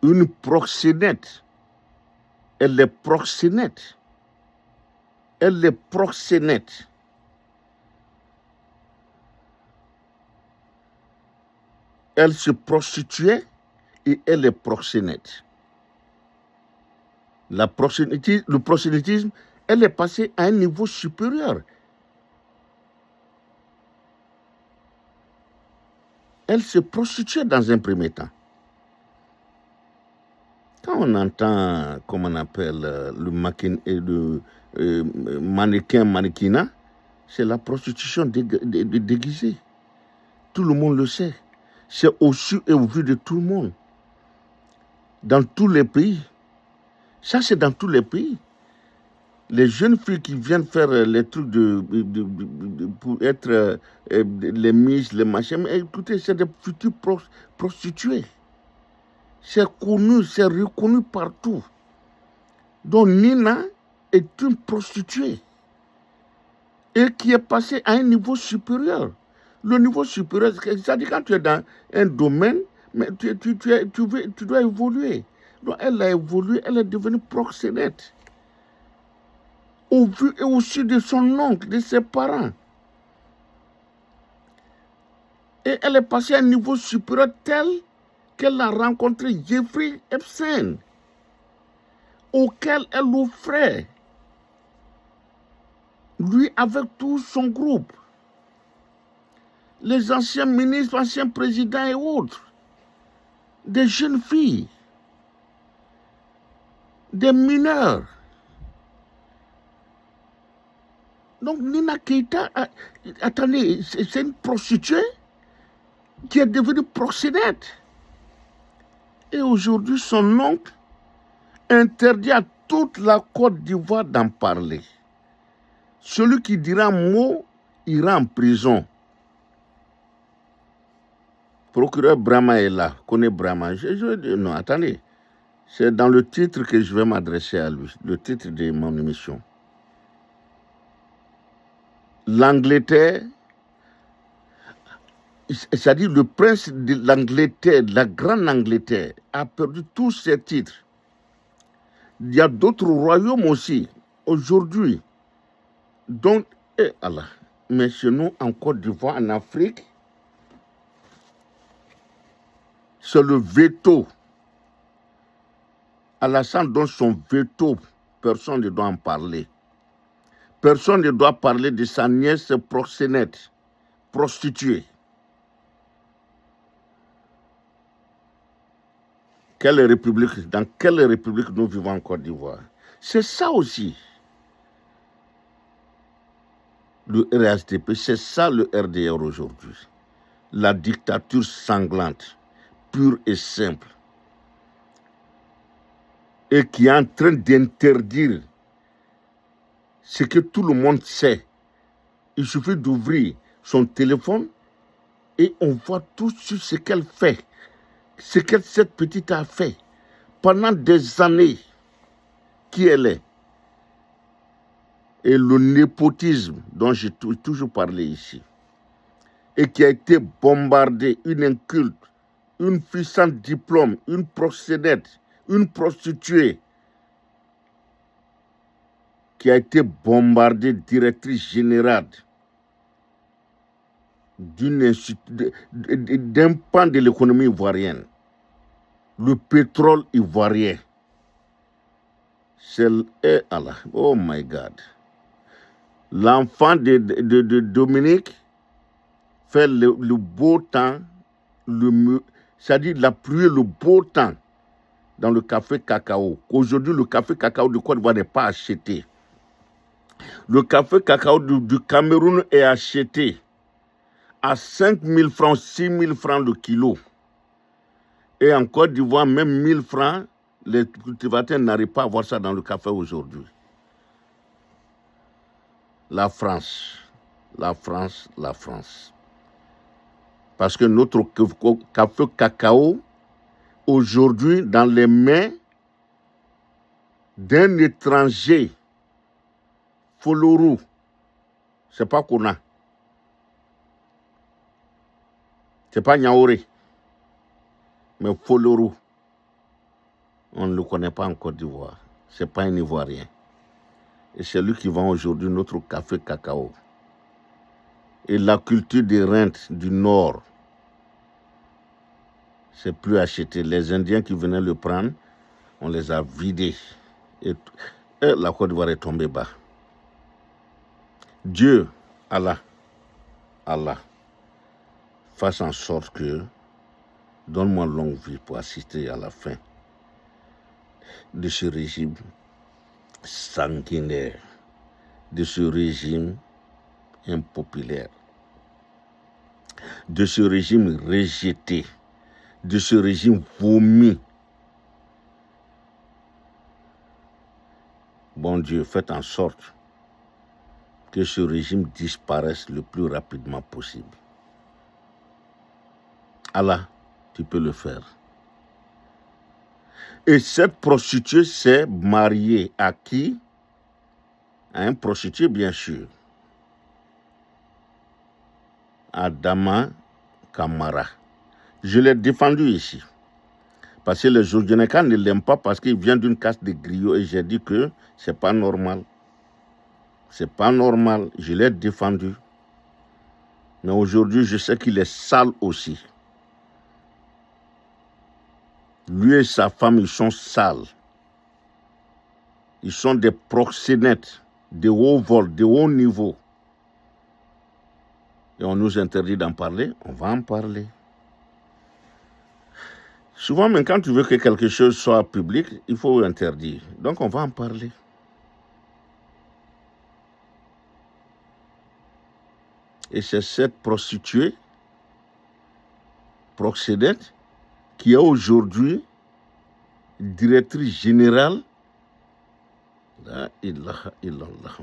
Une proxénète. Elle est proxénète. Elle est proxénète. Elle se prostituait et elle est proxénète. Le proxénétisme, elle est passée à un niveau supérieur. Elle se prostituait dans un premier temps. Quand on entend, comme on appelle, le mannequin, c'est la prostitution déguisée. Tout le monde le sait. C'est au su et au vu de tout le monde. Dans tous les pays. Ça, c'est dans tous les pays. Les jeunes filles qui viennent faire les trucs pour être les miss, les machins, mais écoutez, c'est des futurs prostituées. C'est connu, c'est reconnu partout. Donc Nina est une prostituée et qui est passée à un niveau supérieur. Le niveau supérieur, c'est-à-dire quand tu es dans un domaine, mais tu dois évoluer. Donc elle a évolué, elle est devenue proxénète. Au vu et au su de son oncle, de ses parents. Et elle est passée à un niveau supérieur tel qu'elle a rencontré Jeffrey Epstein, auquel elle offrait, lui avec tout son groupe, les anciens ministres, anciens présidents et autres, des jeunes filles, des mineurs. Donc Nina Keïta, attendez, c'est une prostituée qui est devenue proxénète. Et aujourd'hui, son oncle interdit à toute la Côte d'Ivoire d'en parler. Celui qui dira un mot ira en prison. Procureur Brahma est là, connaît Brahma. Non, attendez. C'est dans le titre que je vais m'adresser à lui, le titre de mon émission. L'Angleterre, c'est-à-dire le prince de l'Angleterre, de la grande Angleterre, a perdu tous ses titres. Il y a d'autres royaumes aussi, aujourd'hui. Donc, Allah. Mais chez nous, en Côte d'Ivoire, en Afrique, c'est le veto. Alassane donne son veto. Personne ne doit en parler. Personne ne doit parler de sa nièce proxénète, prostituée. Dans quelle république nous vivons en Côte d'Ivoire? C'est ça aussi. Le RHDP, c'est ça le RDR aujourd'hui. La dictature sanglante, pure et simple. Et qui est en train d'interdire ce que tout le monde sait. Il suffit d'ouvrir son téléphone et on voit tout ce qu'elle fait. Ce que cette petite a fait pendant des années, qui elle est. Et le népotisme dont j'ai toujours parlé ici, et qui a été bombardé, une inculte, une fille sans diplôme, une proxénète, une prostituée, qui a été bombardée directrice générale d'un pan de l'économie ivoirienne, le pétrole ivoirien. C'est Allah. Oh my God. L'enfant de Dominique fait le beau temps, c'est-à-dire la pluie, le beau temps dans le café cacao. Aujourd'hui, le café cacao de Côte d'Ivoire n'est pas acheté. Le café cacao du Cameroun est acheté à 5 000 francs, 6 000 francs le kilo. Et en Côte d'Ivoire, même 1 000 francs, les cultivateurs n'arrivent pas à avoir ça dans le café aujourd'hui. La France. Parce que notre café cacao, aujourd'hui, dans les mains d'un étranger, Folorou, c'est pas Kona, c'est pas Niaoré, mais Folorou, on ne le connaît pas en Côte d'Ivoire, c'est pas un Ivoirien. Et c'est lui qui vend aujourd'hui notre café cacao. Et la culture des rentes du Nord, c'est plus acheté. Les Indiens qui venaient le prendre, on les a vidés. Et la Côte d'Ivoire est tombée bas. Dieu, Allah, fasse en sorte que, donne-moi longue vie pour assister à la fin de ce régime sanguinaire, de ce régime impopulaire, de ce régime rejeté, de ce régime vomi. Bon Dieu, faites en sorte que ce régime disparaisse le plus rapidement possible. Allah, tu peux le faire. Et cette prostituée s'est mariée à qui? À un prostitué, bien sûr. Adama Kamara. Je l'ai défendu ici. Parce que les Jordaniens ne l'aiment pas parce qu'il vient d'une caste de griots et j'ai dit que c'est pas normal. C'est pas normal. Je l'ai défendu. Mais aujourd'hui, je sais qu'il est sale aussi. Lui et sa femme, ils sont sales. Ils sont des proxénètes de haut vol, de haut niveau. Et on nous interdit d'en parler, on va en parler. Souvent, même quand tu veux que quelque chose soit public, il faut interdire. Donc, on va en parler. Et c'est cette prostituée, proxénète, qui est aujourd'hui directrice générale. La ilaha illallah.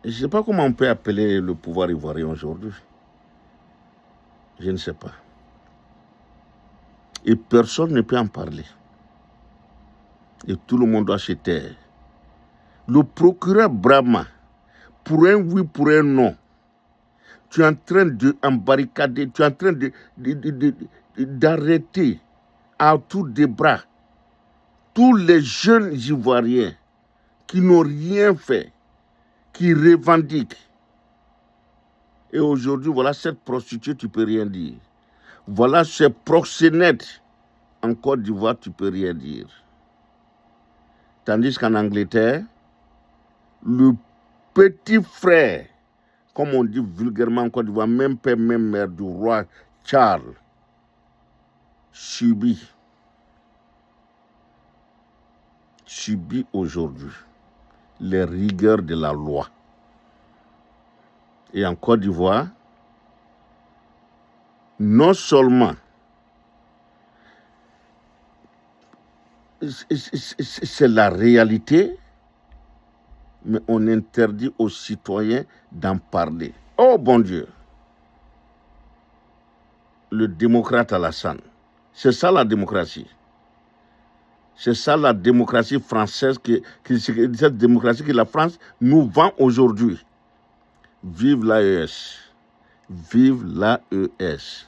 Je ne sais pas comment on peut appeler le pouvoir ivoirien aujourd'hui. Je ne sais pas. Et personne ne peut en parler. Et tout le monde doit se taire. Le procureur Brahma, pour un oui, pour un non, tu es en train d'embarricader, tu es en train d'arrêter à tour de bras tous les jeunes Ivoiriens qui n'ont rien fait, qui revendiquent. Et aujourd'hui, voilà cette prostituée, tu ne peux rien dire. Voilà ces proxénètes en Côte d'Ivoire, tu ne peux rien dire. Tandis qu'en Angleterre, le petit frère, comme on dit vulgairement en Côte d'Ivoire, même père, même mère du roi Charles, subit aujourd'hui les rigueurs de la loi. Et en Côte d'Ivoire, non seulement c'est la réalité, mais on interdit aux citoyens d'en parler. Oh bon Dieu! Le démocrate Alassane, c'est ça la démocratie. C'est ça la démocratie française, cette démocratie que la France nous vend aujourd'hui. Vive l'AES. Vive l'AES.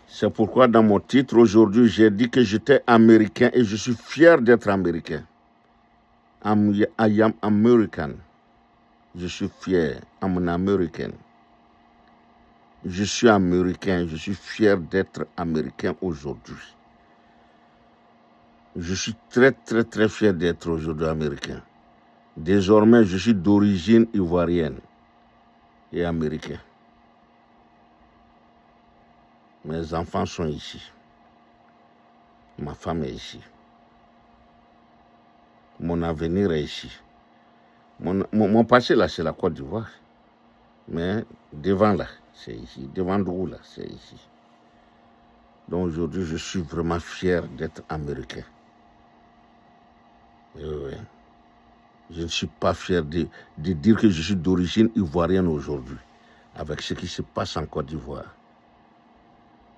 C'est pourquoi dans mon titre aujourd'hui, j'ai dit que j'étais américain et je suis fier d'être américain. I am American. Je suis fier. I'm an American. Je suis américain. Je suis fier d'être américain aujourd'hui. Je suis très, très, très fier d'être aujourd'hui américain. Désormais, je suis d'origine ivoirienne et américain. Mes enfants sont ici. Ma femme est ici. Mon avenir est ici. Mon passé, là, c'est la Côte d'Ivoire. Mais devant, là, c'est ici. Devant nous, là, c'est ici. Donc aujourd'hui, je suis vraiment fier d'être américain. Oui. Je ne suis pas fier de dire que je suis d'origine ivoirienne aujourd'hui, avec ce qui se passe en Côte d'Ivoire.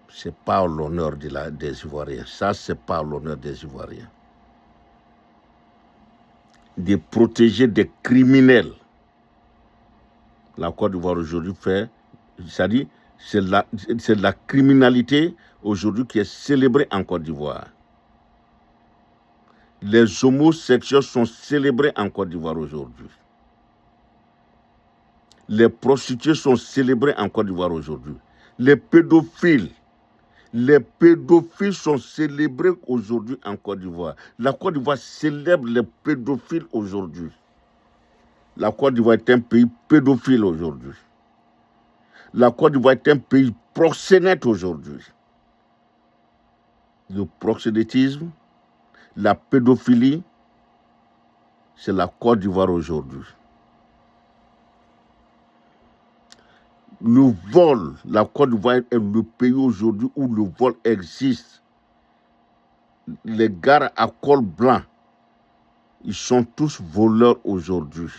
Ce n'est pas l'honneur des Ivoiriens. Ça, ce n'est pas l'honneur des Ivoiriens. De protéger des criminels. La Côte d'Ivoire aujourd'hui fait, c'est-à-dire, c'est la criminalité aujourd'hui qui est célébrée en Côte d'Ivoire. Les homosexuels sont célébrés en Côte d'Ivoire aujourd'hui. Les prostituées sont célébrées en Côte d'Ivoire aujourd'hui. Les pédophiles sont célébrés aujourd'hui en Côte d'Ivoire. La Côte d'Ivoire célèbre les pédophiles aujourd'hui. La Côte d'Ivoire est un pays pédophile aujourd'hui. La Côte d'Ivoire est un pays proxénète aujourd'hui. Le proxénétisme, la pédophilie, c'est la Côte d'Ivoire aujourd'hui. Le vol, la Côte d'Ivoire est le pays aujourd'hui où le vol existe. Les gars à col blanc, ils sont tous voleurs aujourd'hui.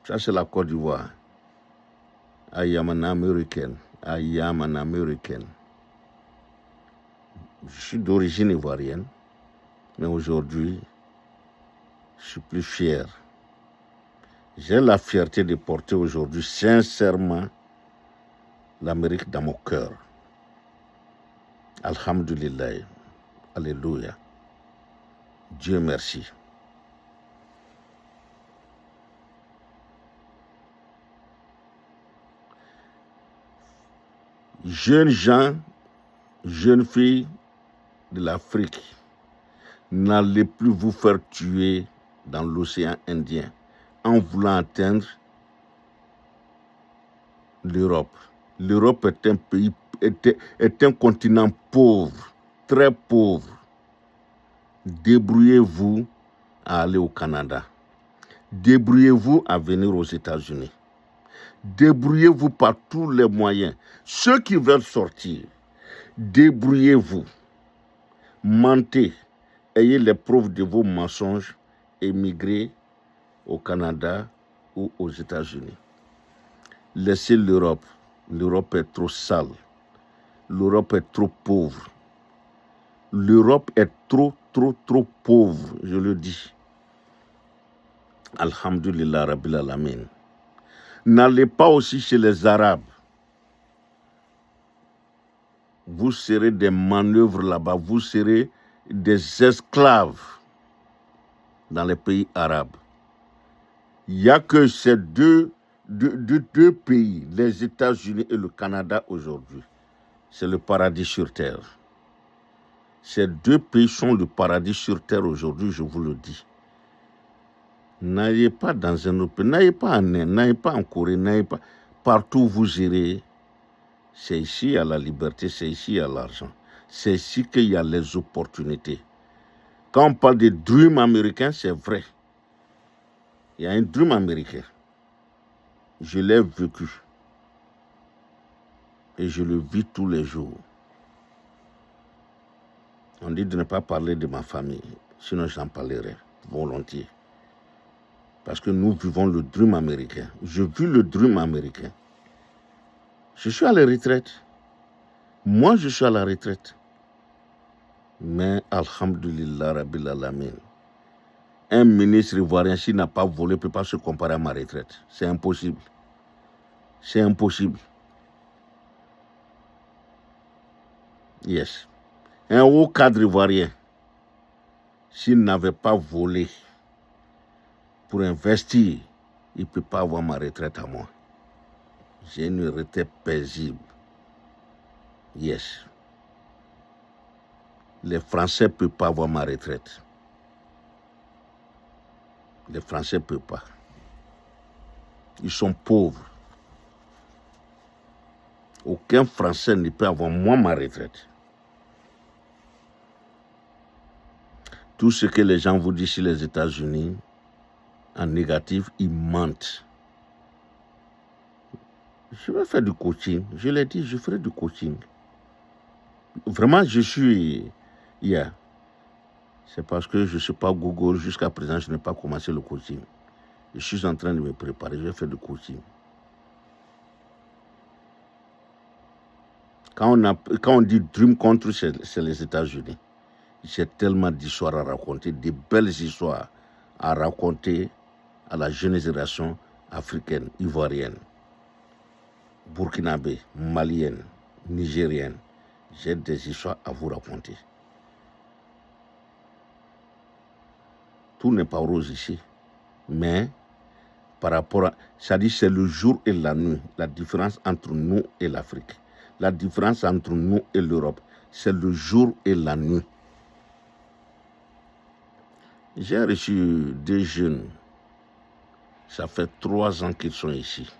Ça, c'est la Côte d'Ivoire. I am an American. I am an American. Je suis d'origine ivoirienne, mais aujourd'hui, je suis plus fier. J'ai la fierté de porter aujourd'hui, sincèrement, l'Amérique dans mon cœur. Alhamdulillah. Alléluia. Dieu merci. Jeunes gens, jeunes filles de l'Afrique, n'allez plus vous faire tuer dans l'océan Indien en voulant atteindre l'Europe. L'Europe est un pays, est un continent pauvre, très pauvre. Débrouillez-vous à aller au Canada. Débrouillez-vous à venir aux États-Unis. Débrouillez-vous par tous les moyens. Ceux qui veulent sortir, débrouillez-vous. Mentez. Ayez les preuves de vos mensonges. Émigrez au Canada ou aux États-Unis. Laissez l'Europe. L'Europe est trop sale. L'Europe est trop pauvre. L'Europe est trop pauvre, je le dis. Alhamdulillah Rabbil Alamin. N'allez pas aussi chez les Arabes. Vous serez des manœuvres là-bas. Vous serez des esclaves dans les pays arabes. Il n'y a que ces deux pays, les États-Unis et le Canada aujourd'hui. C'est le paradis sur terre. Ces deux pays sont le paradis sur terre aujourd'hui, je vous le dis. N'allez pas dans un autre pays, n'allez pas en Inde, n'allez pas en Corée, n'allez pas... Partout où vous irez, c'est ici à la liberté, c'est ici à l'argent. C'est ici qu'il y a les opportunités. Quand on parle de dream américain, c'est vrai. Il y a un dream américain. Je l'ai vécu. Et je le vis tous les jours. On dit de ne pas parler de ma famille, sinon j'en parlerai volontiers. Parce que nous vivons le dream américain. Je vis le dream américain. Je suis à la retraite. Moi, je suis à la retraite. Mais, alhamdulillah, Rabbil Alamin. Un ministre ivoirien, s'il n'a pas volé, ne peut pas se comparer à ma retraite. C'est impossible. C'est impossible. Yes. Un haut cadre ivoirien, s'il n'avait pas volé pour investir, il ne peut pas avoir ma retraite à moi. J'ai une retraite paisible. Yes. Les Français ne peuvent pas avoir ma retraite. Les Français ne peuvent pas. Ils sont pauvres. Aucun Français ne peut avoir moi ma retraite. Tout ce que les gens vous disent sur les États-Unis, en négatif, ils mentent. Je vais faire du coaching. Je l'ai dit, je ferai du coaching. Vraiment, je suis... Yeah. C'est parce que je ne suis pas Google. Jusqu'à présent, je n'ai pas commencé le coaching. Je suis en train de me préparer. Je vais faire du coaching. Quand on dit Dream Country, c'est les États-Unis. J'ai tellement d'histoires à raconter, de belles histoires à raconter à la jeune génération africaine, ivoirienne, burkinabé, malienne, nigérienne. J'ai des histoires à vous raconter. Tout n'est pas rose ici, mais par rapport à... C'est-à-dire c'est le jour et la nuit, la différence entre nous et l'Afrique. La différence entre nous et l'Europe, c'est le jour et la nuit. J'ai reçu des jeunes, ça fait 3 ans qu'ils sont ici.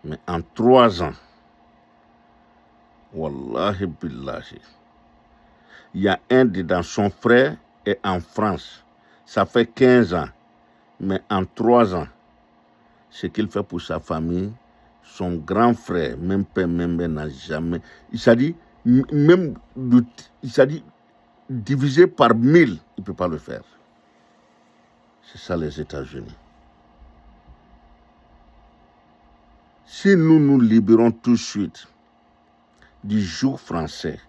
Mais en 3 ans, Wallahi billahi. Il y a un dedans, son frère est en France. Ça fait 15 ans. Mais en 3 ans, ce qu'il fait pour sa famille, son grand frère, même père, même mère, n'a jamais. Il s'est dit, même, il s'est dit, divisé par 1000, il ne peut pas le faire. C'est ça les États-Unis. Si nous nous libérons tout de suite du joug français,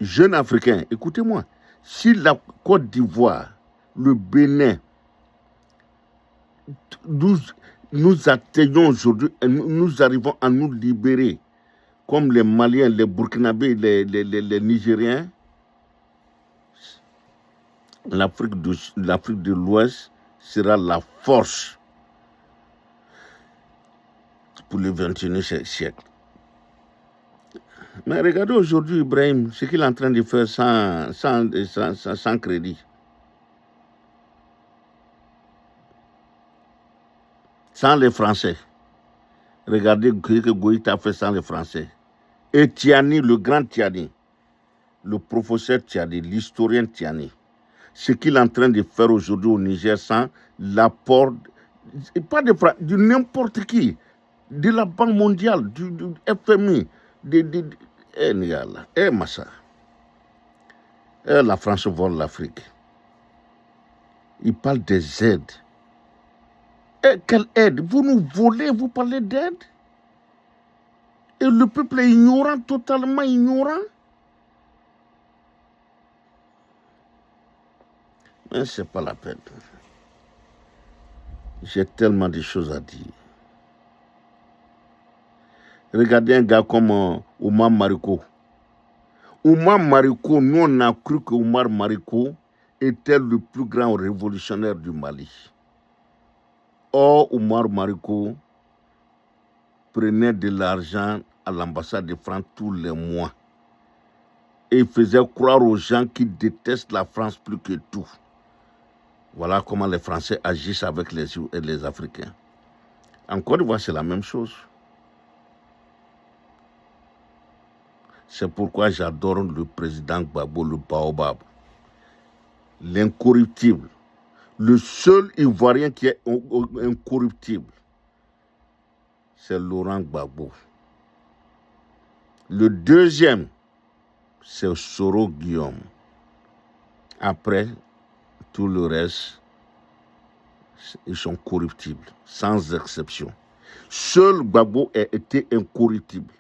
jeunes Africains, écoutez-moi, si la Côte d'Ivoire, le Bénin, nous atteignons aujourd'hui, nous arrivons à nous libérer, comme les Maliens, les Burkinabés, les Nigériens, l'Afrique de l'Ouest sera la force pour le XXIe siècle. Mais regardez aujourd'hui, Ibrahim, ce qu'il est en train de faire sans crédit. Sans les Français. Regardez ce que Goïta a fait sans les Français. Et Tiani, le grand Tiani, le professeur Tiani, l'historien Tiani, ce qu'il est en train de faire aujourd'hui au Niger sans l'apport, pas de n'importe qui, de la Banque mondiale, du FMI, Massa. La France vole l'Afrique. Il parle des aides. Quelle aide? Vous nous volez, vous parlez d'aide? Et le peuple est ignorant, totalement ignorant. Mais ce n'est pas la peine. J'ai tellement de choses à dire. Regardez un gars comme Oumar Mariko. Oumar Mariko, nous on a cru que Oumar Mariko était le plus grand révolutionnaire du Mali. Or, Oumar Mariko prenait de l'argent à l'ambassade de France tous les mois. Et il faisait croire aux gens qui détestent la France plus que tout. Voilà comment les Français agissent avec les Africains. En Côte d'Ivoire, c'est la même chose. C'est pourquoi j'adore le président Gbagbo, le Baobab. L'incorruptible. Le seul Ivoirien qui est incorruptible, c'est Laurent Gbagbo. Le deuxième, c'est Soro Guillaume. Après, tout le reste, ils sont corruptibles, sans exception. Seul Gbagbo a été incorruptible.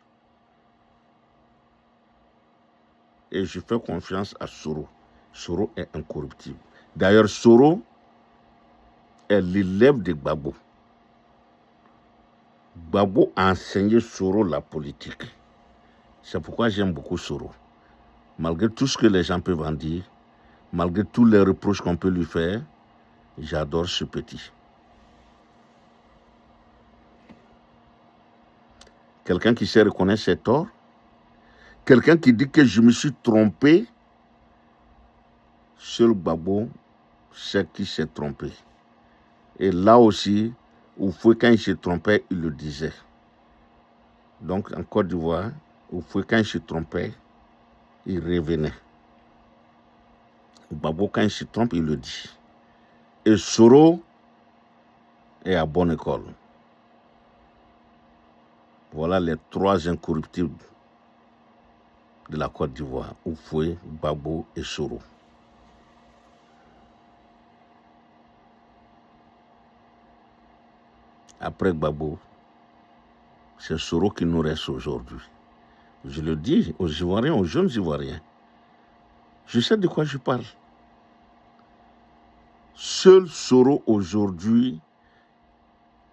Et je fais confiance à Soro. Soro est incorruptible. D'ailleurs, Soro est l'élève de Gbagbo. Gbagbo a enseigné Soro la politique. C'est pourquoi j'aime beaucoup Soro. Malgré tout ce que les gens peuvent en dire, malgré tous les reproches qu'on peut lui faire, j'adore ce petit. Quelqu'un qui sait reconnaître ses torts, quelqu'un qui dit que je me suis trompé, seul Gbagbo sait qui s'est trompé. Et là aussi, quand il se trompait, il le disait. Donc en Côte d'Ivoire, quand il se trompait, il revenait. Gbagbo, quand il se trompe, il le dit. Et Soro est à bonne école. Voilà les 3 incorruptibles de la Côte d'Ivoire, Houphouët, Gbagbo et Soro. Après Gbagbo, c'est Soro qui nous reste aujourd'hui. Je le dis aux Ivoiriens, aux jeunes Ivoiriens. Je sais de quoi je parle. Seul Soro aujourd'hui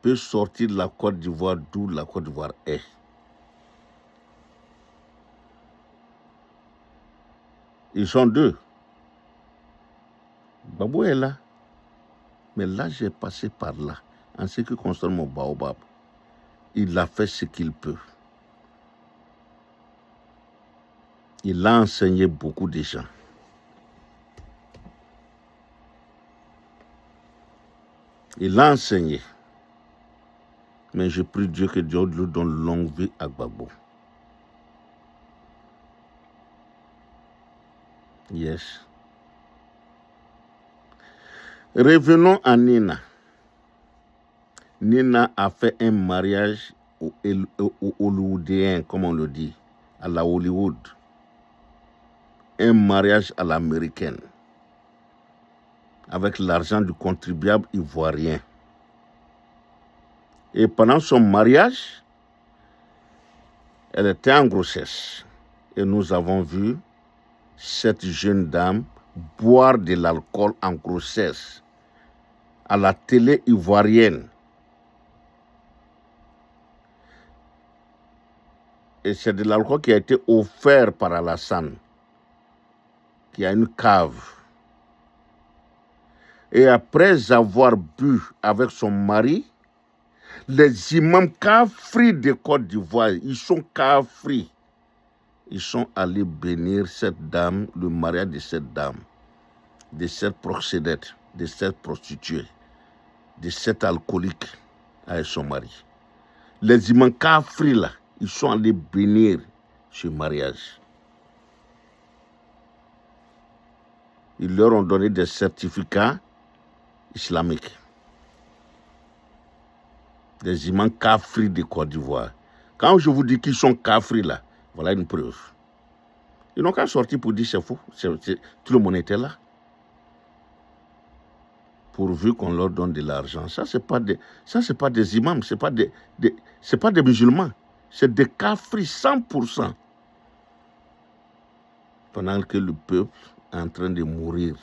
peut sortir de la Côte d'Ivoire d'où la Côte d'Ivoire est. Ils sont 2. Gbagbo est là. Mais là, j'ai passé par là. En ce qui concerne mon Baobab, il a fait ce qu'il peut. Il a enseigné beaucoup de gens. Il a enseigné. Mais je prie Dieu que Dieu lui donne longue vie à Gbagbo. Yes. Revenons à Nina. Nina a fait un mariage au hollywoodien, comme on le dit, à la Hollywood. Un mariage à l'américaine, avec l'argent du contribuable ivoirien. Et pendant son mariage, elle était en grossesse. Et nous avons vu cette jeune dame boire de l'alcool en grossesse à la télé ivoirienne. Et c'est de l'alcool qui a été offert par Alassane, qui a une cave. Et après avoir bu avec son mari, les imams kafris de Côte d'Ivoire, ils sont kafris. Ils sont allés bénir cette dame, le mariage de cette dame, de cette proxénète, de cette prostituée, de cet alcoolique avec son mari. Les imams kafris là, ils sont allés bénir ce mariage. Ils leur ont donné des certificats islamiques. Des imams kafris de Côte d'Ivoire. Quand je vous dis qu'ils sont kafris là, voilà une preuve. Ils n'ont qu'à sortir pour dire c'est faux. Tout le monde était là. Pourvu qu'on leur donne de l'argent. Ça, c'est pas des imams, c'est pas des musulmans. C'est des kafris 100%. Pendant que le peuple est en train de mourir.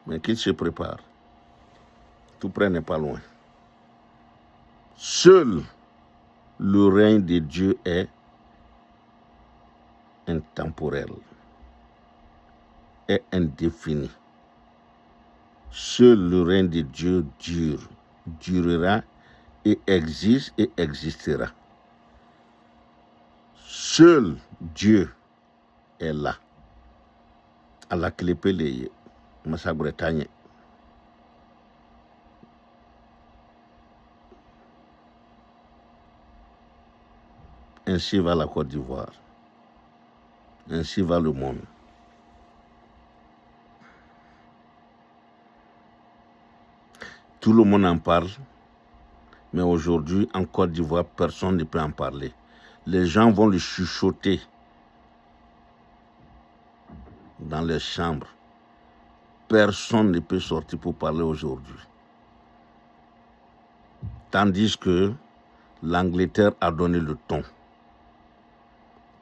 Mais qu'il se prépare. Tout près n'est pas loin. Seul le règne de Dieu est intemporel, est indéfini. Seul le règne de Dieu durera et existe et existera. Seul Dieu est là. À la clé pelée, Massa Bretagne. Ainsi va la Côte d'Ivoire. Ainsi va le monde. Tout le monde en parle, mais aujourd'hui, en Côte d'Ivoire, personne ne peut en parler. Les gens vont le chuchoter dans les chambres. Personne ne peut sortir pour parler aujourd'hui. Tandis que l'Angleterre a donné le ton.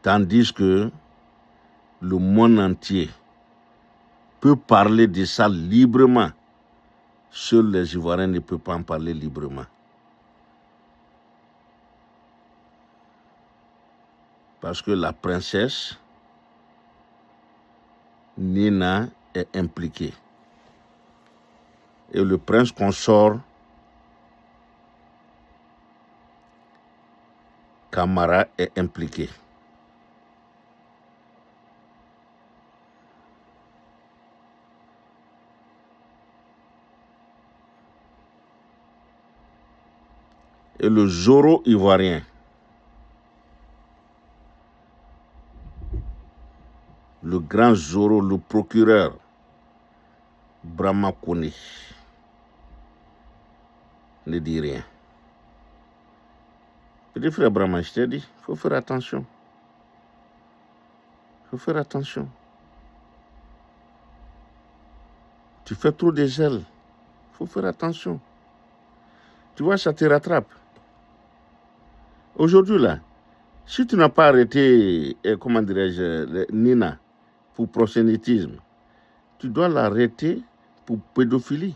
Tandis que le monde entier peut parler de ça librement. Seuls les Ivoiriens ne peuvent pas en parler librement. Parce que la princesse Nina est impliquée. Et le prince consort Camara est impliqué. Et le Zoro ivoirien, le grand Zoro, le procureur Brahma Kone, ne dit rien. Petit frère Brahma, je t'ai dit, il faut faire attention. Il faut faire attention. Tu fais trop de zèle. Il faut faire attention. Tu vois, ça te rattrape. Aujourd'hui, là, si tu n'as pas arrêté, comment dirais-je, Nina, pour proxénétisme, tu dois l'arrêter pour pédophilie.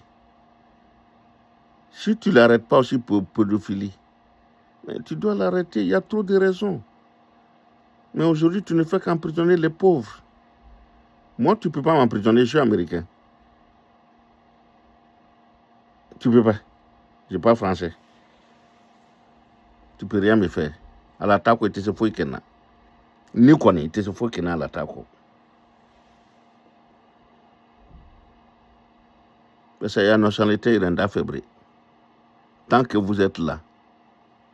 Si tu ne l'arrêtes pas aussi pour pédophilie, mais tu dois l'arrêter, il y a trop de raisons. Mais aujourd'hui, tu ne fais qu'emprisonner les pauvres. Moi, tu ne peux pas m'emprisonner, je suis américain. Tu ne peux pas. Je ne suis pas français. Tu ne peux rien me faire. À l'attaque, tu se fous qu'il y a. Ni connais, tu se fous qu'il y a à l'attaque. Parce qu'il y a une nationalité irlandaise février. Tant que vous êtes là,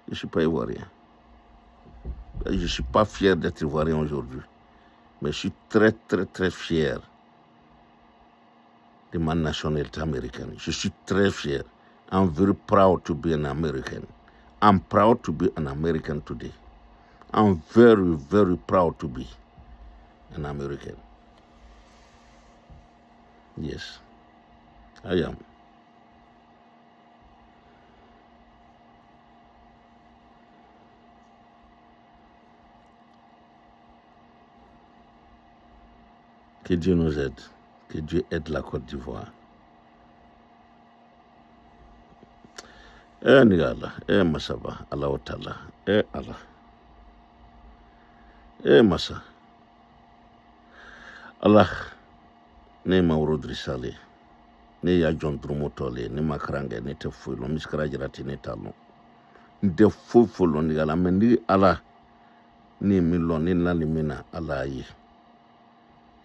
je ne suis pas ivoirien. Je ne suis pas fier d'être ivoirien aujourd'hui, mais je suis très, très, très fier de ma nationalité américaine. Je suis très fier. I'm very proud to be an American. I'm proud to be an American today. I'm very, very proud to be an American. Yes, I am. Que Dieu nous aide. Que Dieu aide la Côte d'Ivoire. Nigala, Masaba, Allah Otala, Allah. Masa. Allah, ne Maurodri Sale, ne ya John Drumotole, ne Makaranga, ne te fulo, miskarajirati ne talo. De fulo nigala, mendi Allah, ni milo, ni nalimina, Allah yi.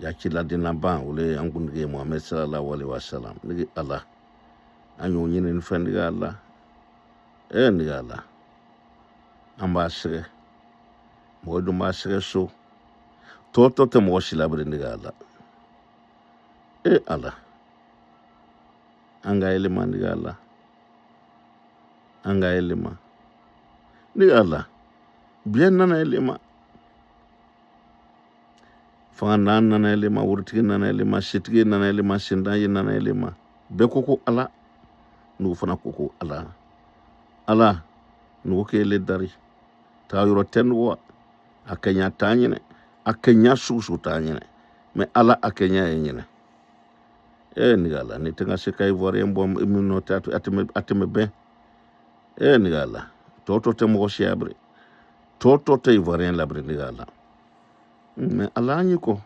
Ya kila dina ban, ule angundige Muhammad sallallahu alaihi wasallam, nigi Allah. Anyo nyini nifendiga Allah. Niga Allah. Ambasire. Modu masire so. Toto te mo silabri niga Allah. Allah. Anga elema niga Allah. Anga elema. Niga Allah. Bien nana elema. Fanga nana elema, urtigi nana elema, sitigi nana elema, sindayi nana elema. Bekoko Allah. Nugu fana koko Allah. Allah. Nugu ke ele dari. Ta yoro tenwa. Akenya tanyine. Akenya susu tanyine. Me Allah akenya yenyine. Niga Allah. Ni tenga seka ivoirien bom immunote ateme ben. Niga Allah. Toto te mo siabre. Toto te ivoirien labre niga Allah. Me Allah anyiko.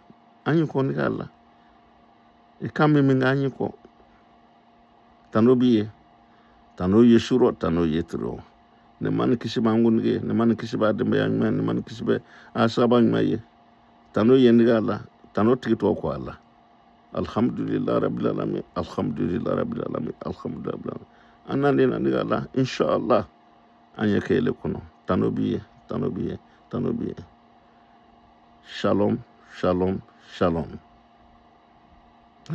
Anyiko niga Allah. Ikami minga anyiko. Tano biye. Tano yeshuro, tano yetro. Ne man kisiba ngunge, ne man kisiba de bayangman, ne man kisiba asaba ngmaye. Tano yendiga Allah, tano tikito ko Allah. Alhamdulillah rabbil alamin, alhamdulillah rabbil alamin, alhamdulillah rabbil alamin. Anani ndiga Allah, inshallah. Anya kele kuno. Tano biye, tano biye, tano biye. Shalom, shalom, shalom.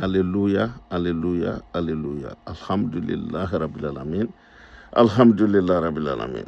Alléluia, alléluia, alléluia. Alhamdulillah rabbil alamin. Alhamdulillah rabbil alamin.